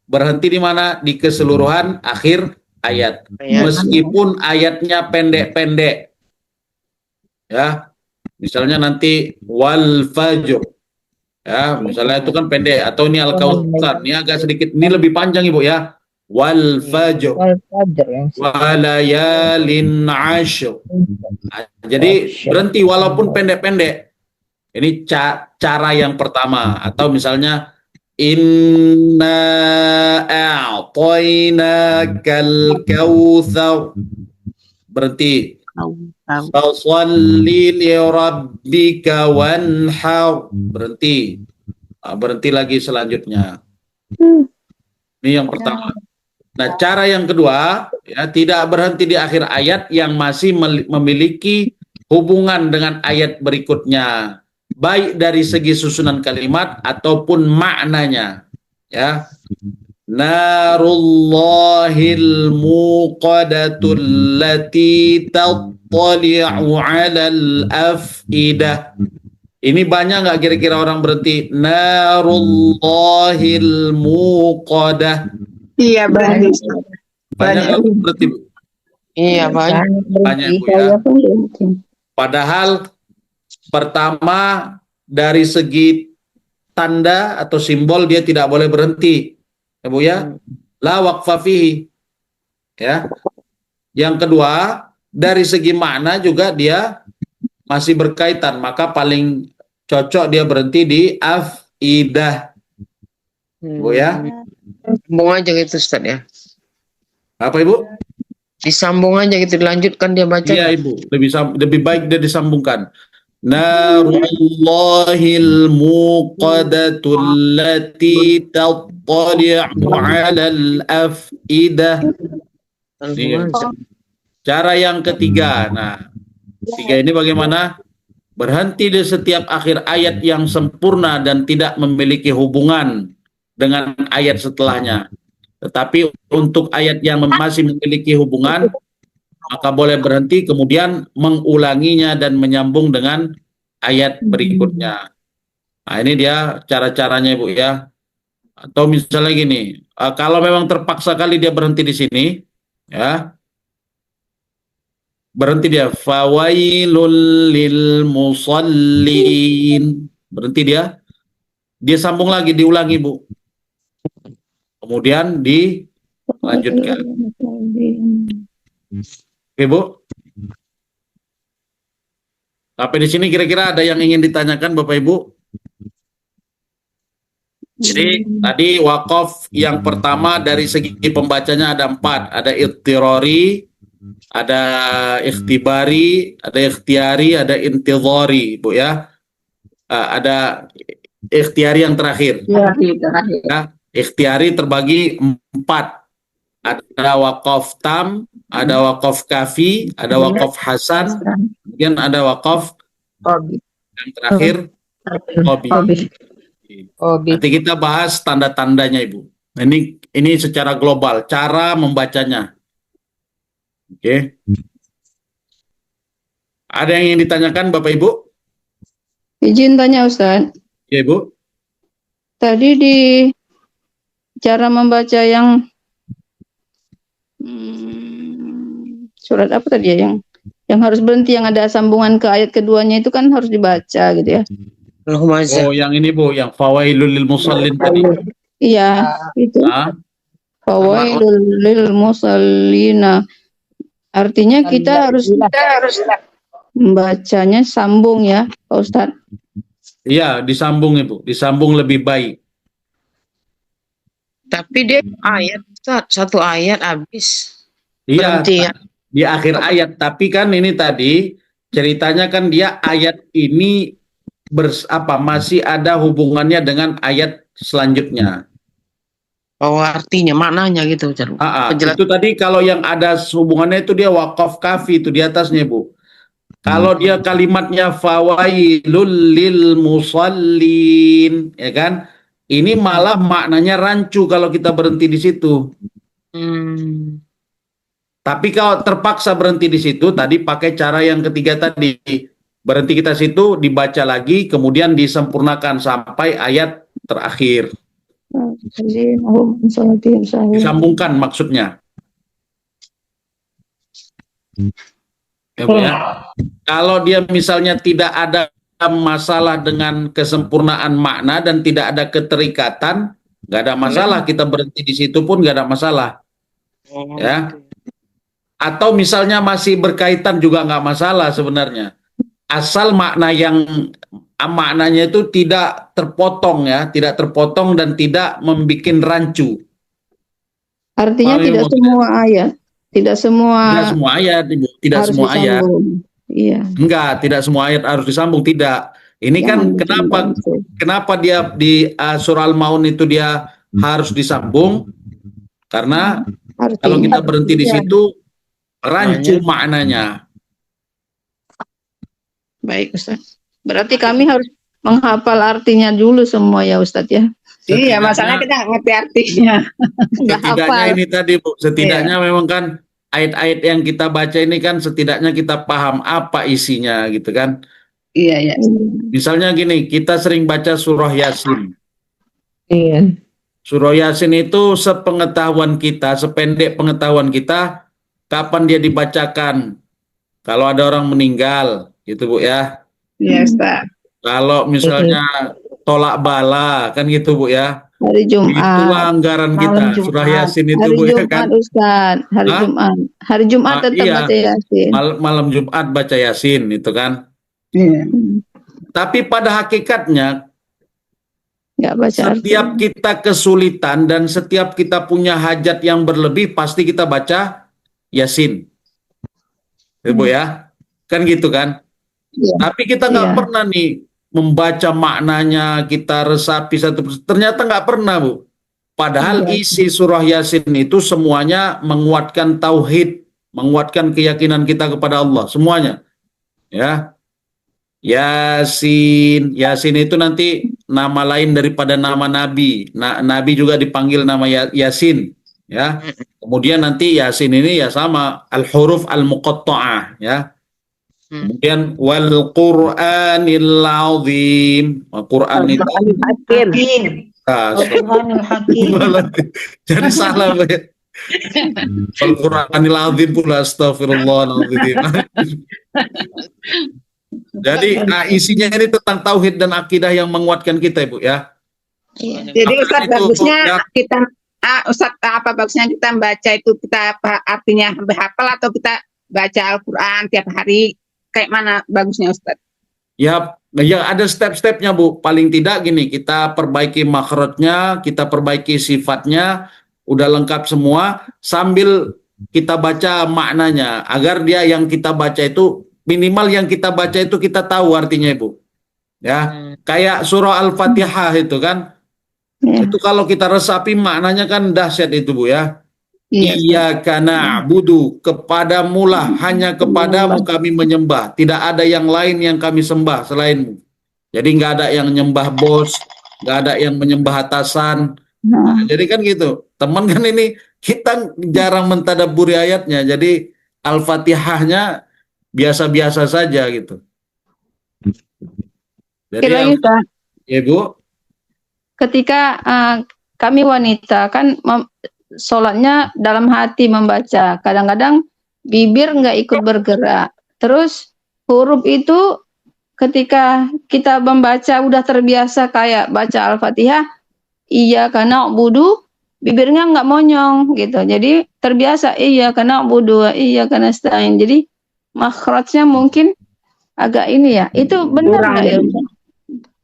berhenti di mana? Di keseluruhan akhir ayat. Meskipun ayatnya pendek-pendek. Ya. Misalnya nanti wal fajr. Ya, misalnya itu kan pendek, atau ini al-kautsar, ini agak sedikit, ini lebih panjang Ibu ya. Wal fajr wa layalin ashr. Jadi berhenti walaupun pendek-pendek. Ini cara yang pertama. Atau misalnya inna a'tainakal kautsar. Berhenti. Fasholli li rabbika wanhar. Berhenti. Berhenti lagi selanjutnya. Ini yang pertama. Nah, cara yang kedua, ya, tidak berhenti di akhir ayat yang masih memiliki hubungan dengan ayat berikutnya, baik dari segi susunan kalimat ataupun maknanya. Ya. Narullahil muqadatul lati tattali'u 'alal afidah. Ini banyak nggak kira-kira orang berhenti? Narullahil muqadah. Iya, banyak. Banyak nggak berhenti? Iya, banyak. Banyak Bu ya. Padahal pertama dari segi tanda atau simbol dia tidak boleh berhenti. Ya Bu ya, la waqfa fihi. Ya. Yang kedua, dari segi makna juga dia masih berkaitan, maka paling cocok dia berhenti di afidah. Bu ya. Sambung aja gitu Ustaz ya. Apa Ibu? Disambung aja gitu, dilanjutkan dia baca. Iya Ibu, lebih baik dia disambungkan. Narullahil muqadatul lati tattali'u 'alal afidah. Cara yang ketiga. Nah, tiga ini bagaimana? Berhenti di setiap akhir ayat yang sempurna dan tidak memiliki hubungan dengan ayat setelahnya. Tetapi untuk ayat yang masih memiliki hubungan, maka boleh berhenti kemudian mengulanginya dan menyambung dengan ayat berikutnya. Nah, ini dia cara-caranya Ibu ya. Atau misalnya gini, kalau memang terpaksa kali dia berhenti di sini, ya, berhenti dia. Fawailul lil musallin. Berhenti dia. Dia sambung lagi, diulangi Bu. Kemudian dilanjutkan. Oke Bu. Sampai di sini kira-kira ada yang ingin ditanyakan Bapak Ibu? Jadi tadi wakaf yang pertama dari segi pembacanya ada 4. Ada ittirari, ada ikhtibari, ada ikhtiari, ada intidhari Bu ya. Ada ikhtiari yang terakhir. Ya, ikhtiari terbagi 4. Ada wakaf tam, ada wakaf kafi, ada wakaf hasan, kemudian ada wakaf yang terakhir qobi. Nanti kita bahas tanda-tandanya Ibu. Ini secara global cara membacanya. Oke. Ada yang ingin ditanyakan Bapak Ibu? Izin tanya Ustaz. Ya Ibu. Tadi di cara membaca yang surat apa tadi ya, yang harus berhenti, yang ada sambungan ke ayat keduanya itu kan harus dibaca gitu ya. Oh, yang ini Bu, yang fawailul lil musallin tadi. Iya, itu. Fawailul lil musallina. Artinya kita harus membacanya sambung ya, Pak Ustadz. Iya, disambung Ibu, disambung lebih baik. Tapi dia ayat Ustaz, satu ayat habis. Iya, Berhenti ya. di akhir ayat. Tapi kan ini tadi ceritanya kan dia ayat ini masih ada hubungannya dengan ayat selanjutnya. Oh, artinya maknanya gitu Ustaz. Itu tadi kalau yang ada hubungannya itu dia wakaf kafi itu di atasnya Bu. Kalau dia kalimatnya fawailul lil musallin, ya kan? Ini malah maknanya rancu kalau kita berhenti di situ. Tapi kalau terpaksa berhenti di situ, tadi pakai cara yang ketiga tadi. Berhenti kita situ, dibaca lagi, kemudian disempurnakan sampai ayat terakhir. Disambungkan maksudnya. Ya, Bu, ya. Kalau dia misalnya tidak ada masalah dengan kesempurnaan makna dan tidak ada keterikatan, nggak ada masalah. Kita berhenti di situ pun nggak ada masalah. Ya. Atau misalnya masih berkaitan juga nggak masalah sebenarnya. Asal maknanya itu tidak terpotong ya, tidak terpotong dan tidak membuat rancu. Artinya Paling tidak mau- semua ayat, tidak semua Tidak semua ayat, Ibu. Tidak harus semua ayat. disambung. Iya. Enggak, tidak semua ayat harus disambung, tidak. Ini kan kenapa dia di surah Al-Maun itu dia harus disambung? Karena kalau kita berhenti di situ rancu maknanya. Baik, Ustaz. Berarti kami harus menghafal artinya dulu semua ya, Ustaz ya. Iya, masalahnya kita nggak ngerti artinya. Nggak Setidaknya hafal. ini tadi, Bu, setidaknya memang kan ayat-ayat yang kita baca ini kan setidaknya kita paham apa isinya gitu kan. Iya, iya. Misalnya gini, kita sering baca surah Yasin. Iya. Surah Yasin itu sepengetahuan kita, sependek pengetahuan kita, kapan dia dibacakan? Kalau ada orang meninggal, gitu Bu ya. Iya, Ustaz. Kalau misalnya tolak bala, kan gitu Bu ya. Hari Itulah Jumat. anggaran Malam kita, Jumat. surah Yasin itu Hari Bu ya Jumat, kan. Ustaz. Hari Hah? Jumat. Hari Jumat tetap Iya. baca Yasin. Malam Jumat baca Yasin, itu kan. Iya. Tapi pada hakikatnya, Nggak baca setiap artinya. kita kesulitan dan setiap kita punya hajat yang berlebih, pasti kita baca Yasin. Bu ya, kan gitu kan. Iya. Tapi kita nggak Iya. pernah nih membaca maknanya, kita resapi satu persatu. Ternyata nggak pernah, Bu. Padahal Iya. isi surah Yasin itu semuanya menguatkan tauhid, menguatkan keyakinan kita kepada Allah, semuanya. Ya. Yasin, Yasin itu nanti nama lain daripada nama Nabi. Nabi juga dipanggil nama Yasin, ya. Kemudian nanti Yasin ini ya sama al-huruf al-muqatta'ah, ya. Kemudian wal Qur'anil azim. Quran itu Al-Qur'anul Hakim. jadi salah, Bu. Wal Qur'anil azim pula, astagfirullahaladzim. Jadi isinya ini tentang tauhid dan akidah yang menguatkan kita, Ibu ya. Jadi Ustaz Itu, bagusnya ya. kita Ustaz apa bagusnya kita baca itu kita artinya hafal atau kita baca Al-Qur'an tiap hari kayak mana bagusnya Ustaz? Ya, ya ada step-stepnya, Bu. Paling tidak gini, kita perbaiki makhrajnya, kita perbaiki sifatnya, udah lengkap semua, sambil kita baca maknanya, agar dia yang kita baca itu, minimal yang kita baca itu kita tahu artinya, Ibu. Ya, kayak surah Al-Fatihah itu kan, itu kalau kita resapi maknanya kan dahsyat itu, Bu ya. Iyyaka na'budu, kepadamulah, hanya kepadamu kami menyembah, tidak ada yang lain yang kami sembah selainmu. Jadi nggak ada yang nyembah bos, nggak ada yang menyembah atasan. Nah, jadi kan gitu, teman kan ini kita jarang mentadabburi ayatnya, jadi Al-Fatihahnya biasa-biasa saja gitu. Jadi Kira Ustaz, ya Bu, ketika kami wanita kan sholatnya dalam hati membaca, kadang-kadang bibir nggak ikut bergerak. Terus huruf itu ketika kita membaca udah terbiasa kayak baca Al-Fatihah, iya karena budu, bibirnya nggak monyong gitu. Jadi terbiasa iya karena budu, iya karena stain. Jadi makhrajnya mungkin agak ini ya. Itu benar nggak ya?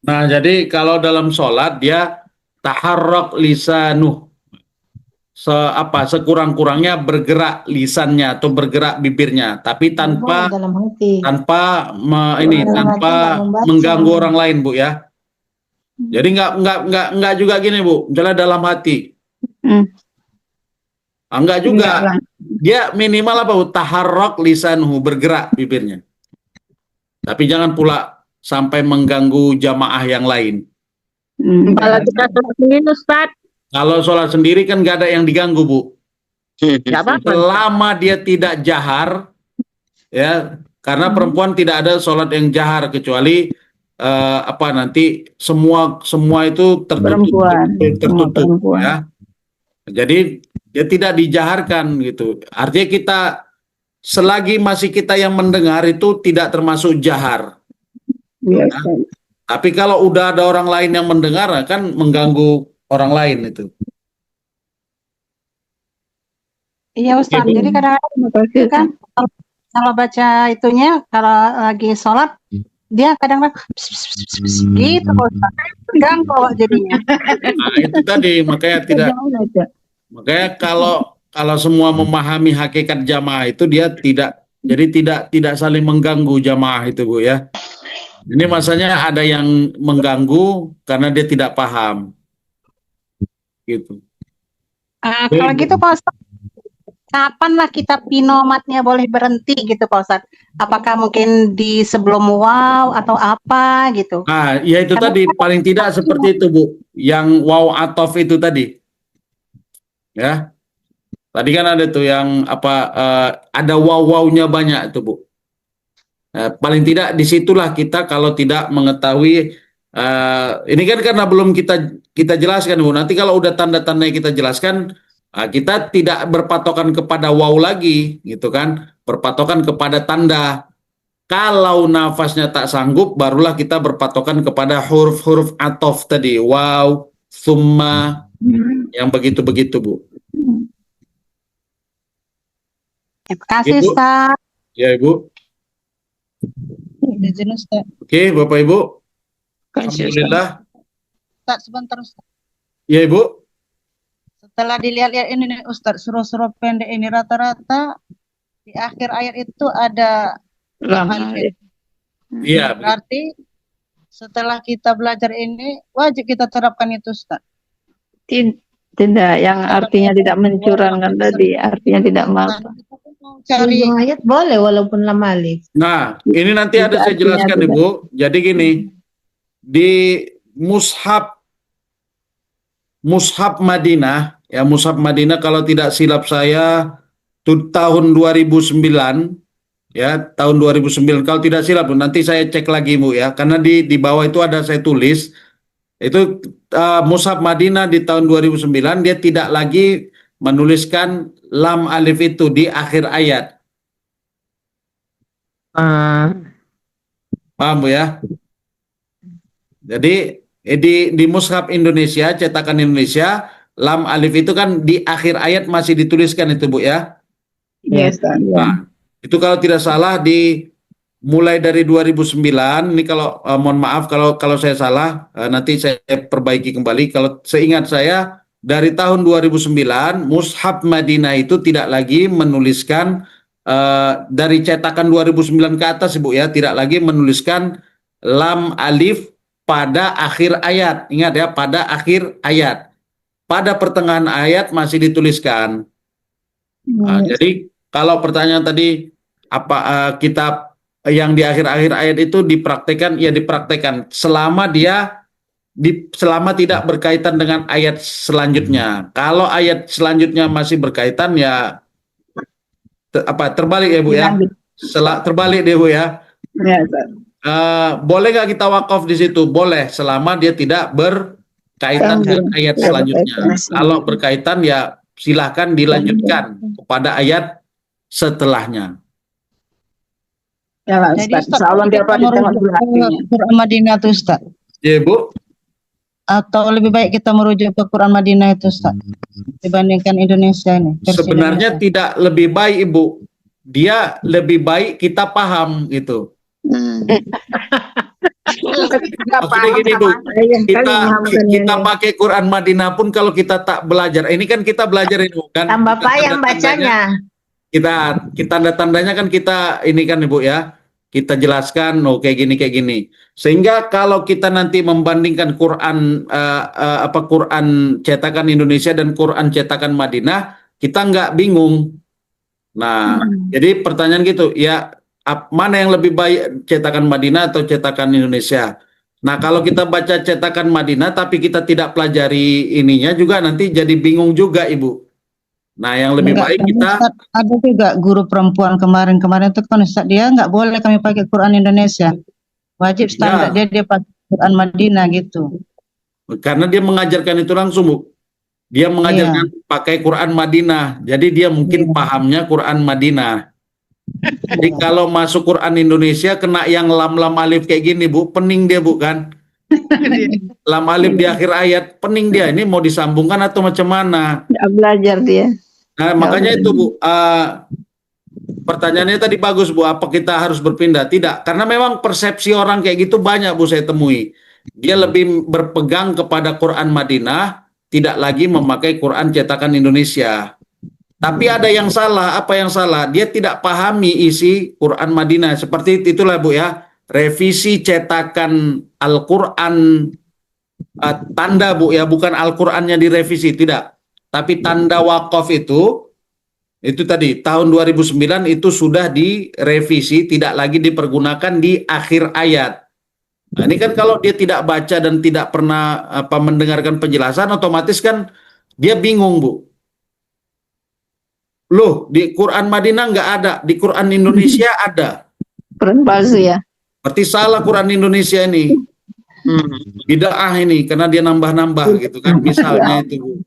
nah jadi kalau dalam sholat dia taharrak lisanuh, sekurang-kurangnya bergerak lisannya atau bergerak bibirnya, tapi tanpa Dalam hati. tanpa Dalam hati tanpa nggak membaca. mengganggu orang lain, Bu ya. Jadi nggak juga gini, Bu, misalnya dalam hati. Enggak juga. Dia minimal apa, Bu? Taharrak lisanuhu, bergerak bibirnya. Tapi jangan pula sampai mengganggu jamaah yang lain. Kalau kita sholat sendiri Ustaz, Kalau sholat sendiri kan nggak ada yang diganggu, Bu. nggak apa-apa. Selama dia tidak jahar, ya, karena perempuan tidak ada sholat yang jahar kecuali nanti semua itu tertutup, ya. Jadi dia tidak dijaharkan gitu. Artinya kita selagi masih kita yang mendengar itu tidak termasuk jahar. Yes. Tapi kalau udah ada orang lain yang mendengar kan mengganggu orang lain itu. Iya Ustaz, jadi kadang-kadang kan kalau baca itunya, kalau lagi sholat, dia kadang-kadang gitu Ustaz. Ganggu jadinya. Nah, itu tadi makanya tidak. Makanya kalau semua memahami hakikat jamaah itu dia tidak saling mengganggu jamaah itu, Bu, ya. Ini masanya ada yang mengganggu karena dia tidak paham. Gitu. Kalau gitu Pak Ustaz, kapan lah kita pinomatnya boleh berhenti gitu Pak Ustaz? Apakah mungkin di sebelum waw atau apa gitu? Ya itu tadi paling tidak seperti itu, Bu. Yang waw atof itu tadi. Ya. Tadi kan ada tuh yang ada waw-wawnya banyak itu, Bu. Paling tidak disitulah kita kalau tidak mengetahui ini kan karena belum kita jelaskan, Bu. Nanti kalau udah tanda-tandanya kita jelaskan, kita tidak berpatokan kepada waw lagi, gitu kan? Berpatokan kepada tanda. Kalau nafasnya tak sanggup, barulah kita berpatokan kepada huruf-huruf atof tadi, waw, summa, yang begitu-begitu, Bu. Terima kasih Ustaz. Ya, Ibu. Izin Ustaz. Oke, Bapak Ibu. Alhamdulillah. Ustaz, sebentar Ustaz. Ya, Ibu. Setelah dilihat-lihat ini nih Ustaz, surah-surah pendek ini rata-rata di akhir ayat itu ada lam alif. Iya. Berarti setelah kita belajar ini wajib kita terapkan itu Ustaz. Tidak, yang artinya tidak mencurangkan tadi, artinya tidak mampu. Cari ayat boleh walaupun lam alif. Nah, ini nanti ada saya jelaskan, Ibu. Jadi gini, di mushaf Madinah, ya mushaf Madinah kalau tidak silap saya itu tahun 2009, ya tahun 2009 kalau tidak silap, nanti saya cek lagi, Bu, ya, karena di bawah itu ada saya tulis itu mushaf Madinah di tahun 2009 dia tidak lagi menuliskan lam alif itu di akhir ayat. Paham, Bu, ya? Jadi di mushaf Indonesia, cetakan Indonesia, lam alif itu kan di akhir ayat masih dituliskan itu, Bu, ya? Yes. Nah, itu kalau tidak salah mulai dari 2009, ini kalau mohon maaf kalau saya salah, nanti saya perbaiki kembali. Kalau seingat saya dari tahun 2009 mushaf Madinah itu tidak lagi menuliskan dari cetakan 2009 ke atas, Ibu, ya, tidak lagi menuliskan lam alif pada akhir ayat. Ingat ya, pada akhir ayat. Pada pertengahan ayat masih dituliskan. Jadi kalau pertanyaan tadi apa kitab yang di akhir-akhir ayat itu dipraktekkan, ya dipraktekkan selama selama tidak berkaitan dengan ayat selanjutnya. Kalau ayat selanjutnya masih berkaitan, ya terbalik ya, Bu, ya. Terbalik deh, Bu, ya. Boleh nggak kita wakaf di situ? Boleh, selama dia tidak berkaitan dengan ayat selanjutnya. Kalau berkaitan, ya silahkan dilanjutkan kepada ayat setelahnya. Ya, Ustaz. Insyaallah biar Quran Madinah itu Ustaz. Ya, Bu. Atau lebih baik kita merujuk ke Quran Madinah itu Ustaz dibandingkan Indonesia ini. Sebenarnya tidak lebih baik, Ibu. Dia lebih baik kita paham gitu. Maksudnya gini, Bu, kita pakai Quran Madinah pun kalau kita tak belajar, ini kan kita belajar itu kan. Tambah payah bacanya. Kita tanda-tandanya kan kita ini kan, Ibu, ya. Kita jelaskan kayak gini. Sehingga kalau kita nanti membandingkan Quran Quran cetakan Indonesia dan Quran cetakan Madinah, kita nggak bingung. Nah, jadi pertanyaan gitu, ya mana yang lebih baik, cetakan Madinah atau cetakan Indonesia? Nah, kalau kita baca cetakan Madinah tapi kita tidak pelajari ininya juga nanti jadi bingung juga, Ibu. Nah, yang lebih Enggak, baik kami, kita Ustaz, ada juga guru perempuan kemarin itu kan Ustaz, dia nggak boleh kami pakai Quran Indonesia. Wajib standar ya, dia pakai Quran Madinah gitu. karena dia mengajarkan itu langsung, Bu. Dia mengajarkan pakai Quran Madinah. Jadi dia mungkin pahamnya Quran Madinah. Jadi kalau masuk Quran Indonesia kena yang lam alif kayak gini, Bu, pening dia, Bu, kan? Lam alif di akhir ayat, pening dia. Ini mau disambungkan atau macam mana? Nggak belajar dia. Nah, makanya itu, Bu, pertanyaannya tadi bagus, Bu, apa kita harus berpindah? Tidak, karena memang persepsi orang kayak gitu banyak, Bu, saya temui. Dia lebih berpegang kepada Quran Madinah, tidak lagi memakai Quran cetakan Indonesia. Tapi ada yang salah, apa yang salah? Dia tidak pahami isi Quran Madinah. Seperti itulah, Bu, ya. Revisi cetakan Al-Quran tanda, Bu, ya, bukan Al-Qurannya direvisi, tidak. Tapi tanda wakaf itu tadi tahun 2009 itu sudah direvisi, tidak lagi dipergunakan di akhir ayat. Nah, ini kan kalau dia tidak baca dan tidak pernah mendengarkan penjelasan, otomatis kan dia bingung, Bu. Loh, di Quran Madinah nggak ada, di Quran Indonesia ada. Quran palsu ya. Berarti salah Quran Indonesia ini. Bid'ah ini karena dia nambah-nambah gitu kan, misalnya itu, Bu.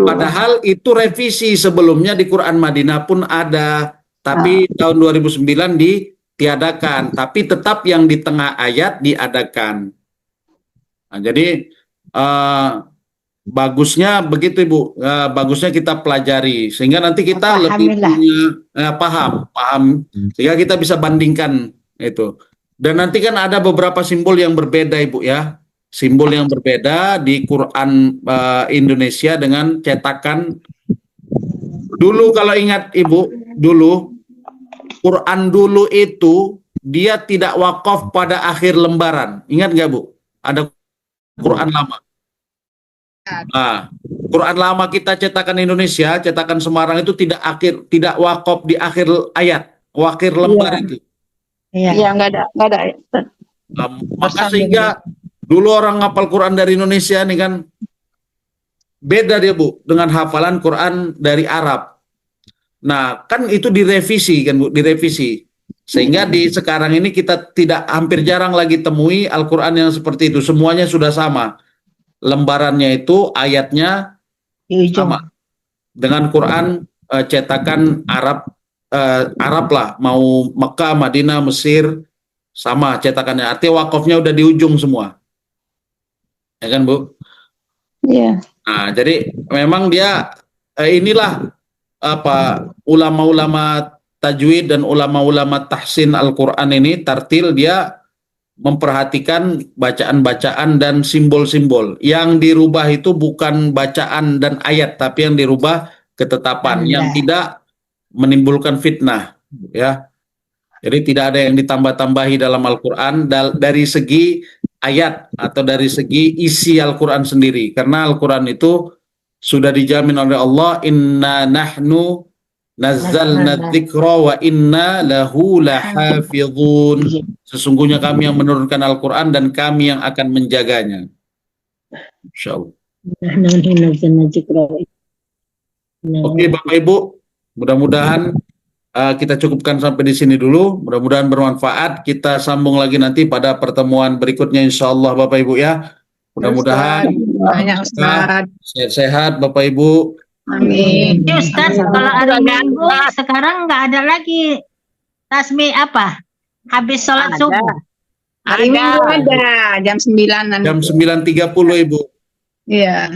Padahal itu revisi sebelumnya di Quran Madinah pun ada, tapi tahun 2009 ditiadakan, tapi tetap yang di tengah ayat diadakan. Nah, jadi bagusnya begitu, Ibu. Bagusnya kita pelajari sehingga nanti kita lebih punya paham, sehingga kita bisa bandingkan itu. Dan nanti kan ada beberapa simbol yang berbeda, Ibu, ya. Simbol yang berbeda di Quran Indonesia dengan cetakan. Dulu kalau ingat, Ibu, dulu Quran dulu itu dia tidak wakaf pada akhir lembaran. Ingat nggak, Bu? Ada Quran lama. Nah, Quran lama kita cetakan Indonesia, cetakan Semarang itu tidak wakaf di akhir ayat, akhir lembar itu. Iya, nggak ada. Maka sehingga dulu orang ngapal Quran dari Indonesia nih kan beda dia, Bu, dengan hafalan Quran dari Arab. Nah, kan itu direvisi kan, Bu, direvisi. Sehingga di sekarang ini kita hampir jarang lagi temui Al-Quran yang seperti itu. Semuanya sudah sama. Lembarannya itu ayatnya sama. Dengan Quran cetakan Arab lah, mau Mekah, Madinah, Mesir, sama cetakannya. Artinya wakafnya udah di ujung semua. Ya kan, Bu? Iya. Nah, jadi memang dia inilah ulama-ulama tajwid dan ulama-ulama tahsin Al-Quran ini, tartil, dia memperhatikan bacaan-bacaan dan simbol-simbol. Yang dirubah itu bukan bacaan dan ayat, tapi yang dirubah ketetapan yang tidak menimbulkan fitnah, ya. Jadi tidak ada yang ditambah-tambahi dalam Al-Quran dari segi ayat atau dari segi isi Al-Quran sendiri. Karena Al-Quran itu sudah dijamin oleh Allah, inna nahnu nazzalna dzikra wa inna lahu lahafizun. Sesungguhnya kami yang menurunkan Al-Quran dan kami yang akan menjaganya. Insyaallah. Oke, Bapak Ibu, mudah-mudahan kita cukupkan sampai di sini dulu. Mudah-mudahan bermanfaat. Kita sambung lagi nanti pada pertemuan berikutnya, insyaallah, Bapak Ibu, ya. Mudah-mudahan sehat-sehat, Bapak Ibu. Amin. Ustaz, kalau hari Minggu sekarang nggak ada lagi tasbih apa? Habis sholat subuh. Hari Minggu ada jam 9 nanti. Jam 9.30, Ibu. Iya.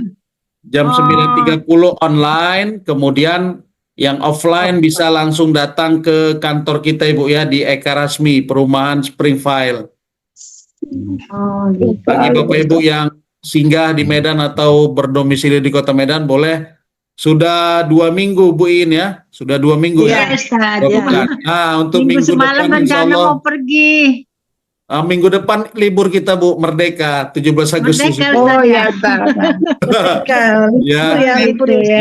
Jam 9.30 online, kemudian yang offline bisa langsung datang ke kantor kita, Ibu, ya, di Eka Rasmi, Perumahan Springville. Bagi Bapak Ibu yang singgah di Medan atau berdomisili di Kota Medan, boleh. Sudah 2 minggu, Bu In, ya. Sudah 2 minggu, ya. Ustaz, Ya. Nah, untuk minggu semalam depan, insya rencana Allah, mau pergi. minggu depan libur kita, Bu, Merdeka, 17 Agustus. Merdeka, Oh Ustaz, ya, Ustaz. Ya,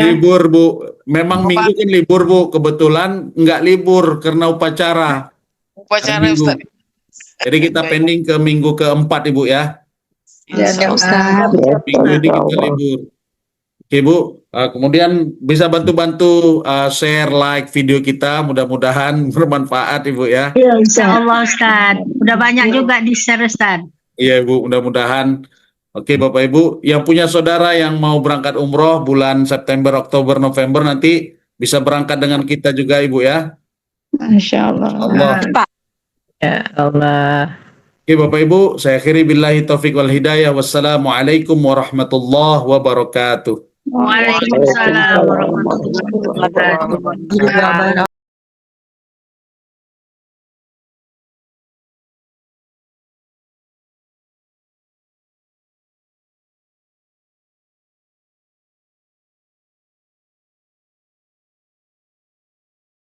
libur, Bu. Memang minggu kan libur, Bu. Kebetulan nggak libur karena upacara. Upacara Hari Minggu. Ustaz. Jadi kita pending ke minggu keempat, Ibu, ya. Insya Allah. Minggu ini kita libur. Oke Bu, kemudian bisa bantu-bantu share, like video kita, mudah-mudahan bermanfaat Ibu ya. Insya Allah Ustaz. Udah banyak juga di share Ustaz. Iya Ibu, mudah-mudahan. Oke Bapak Ibu, yang punya saudara yang mau berangkat umroh bulan September, Oktober, November nanti bisa berangkat dengan kita juga Ibu ya. Masya Allah. Ya Allah. Oke Bapak Ibu, saya akhiri billahi taufiq wal hidayah. Wassalamualaikum warahmatullahi wabarakatuh. Waalaikumsalam warahmatullahi wabarakatuh.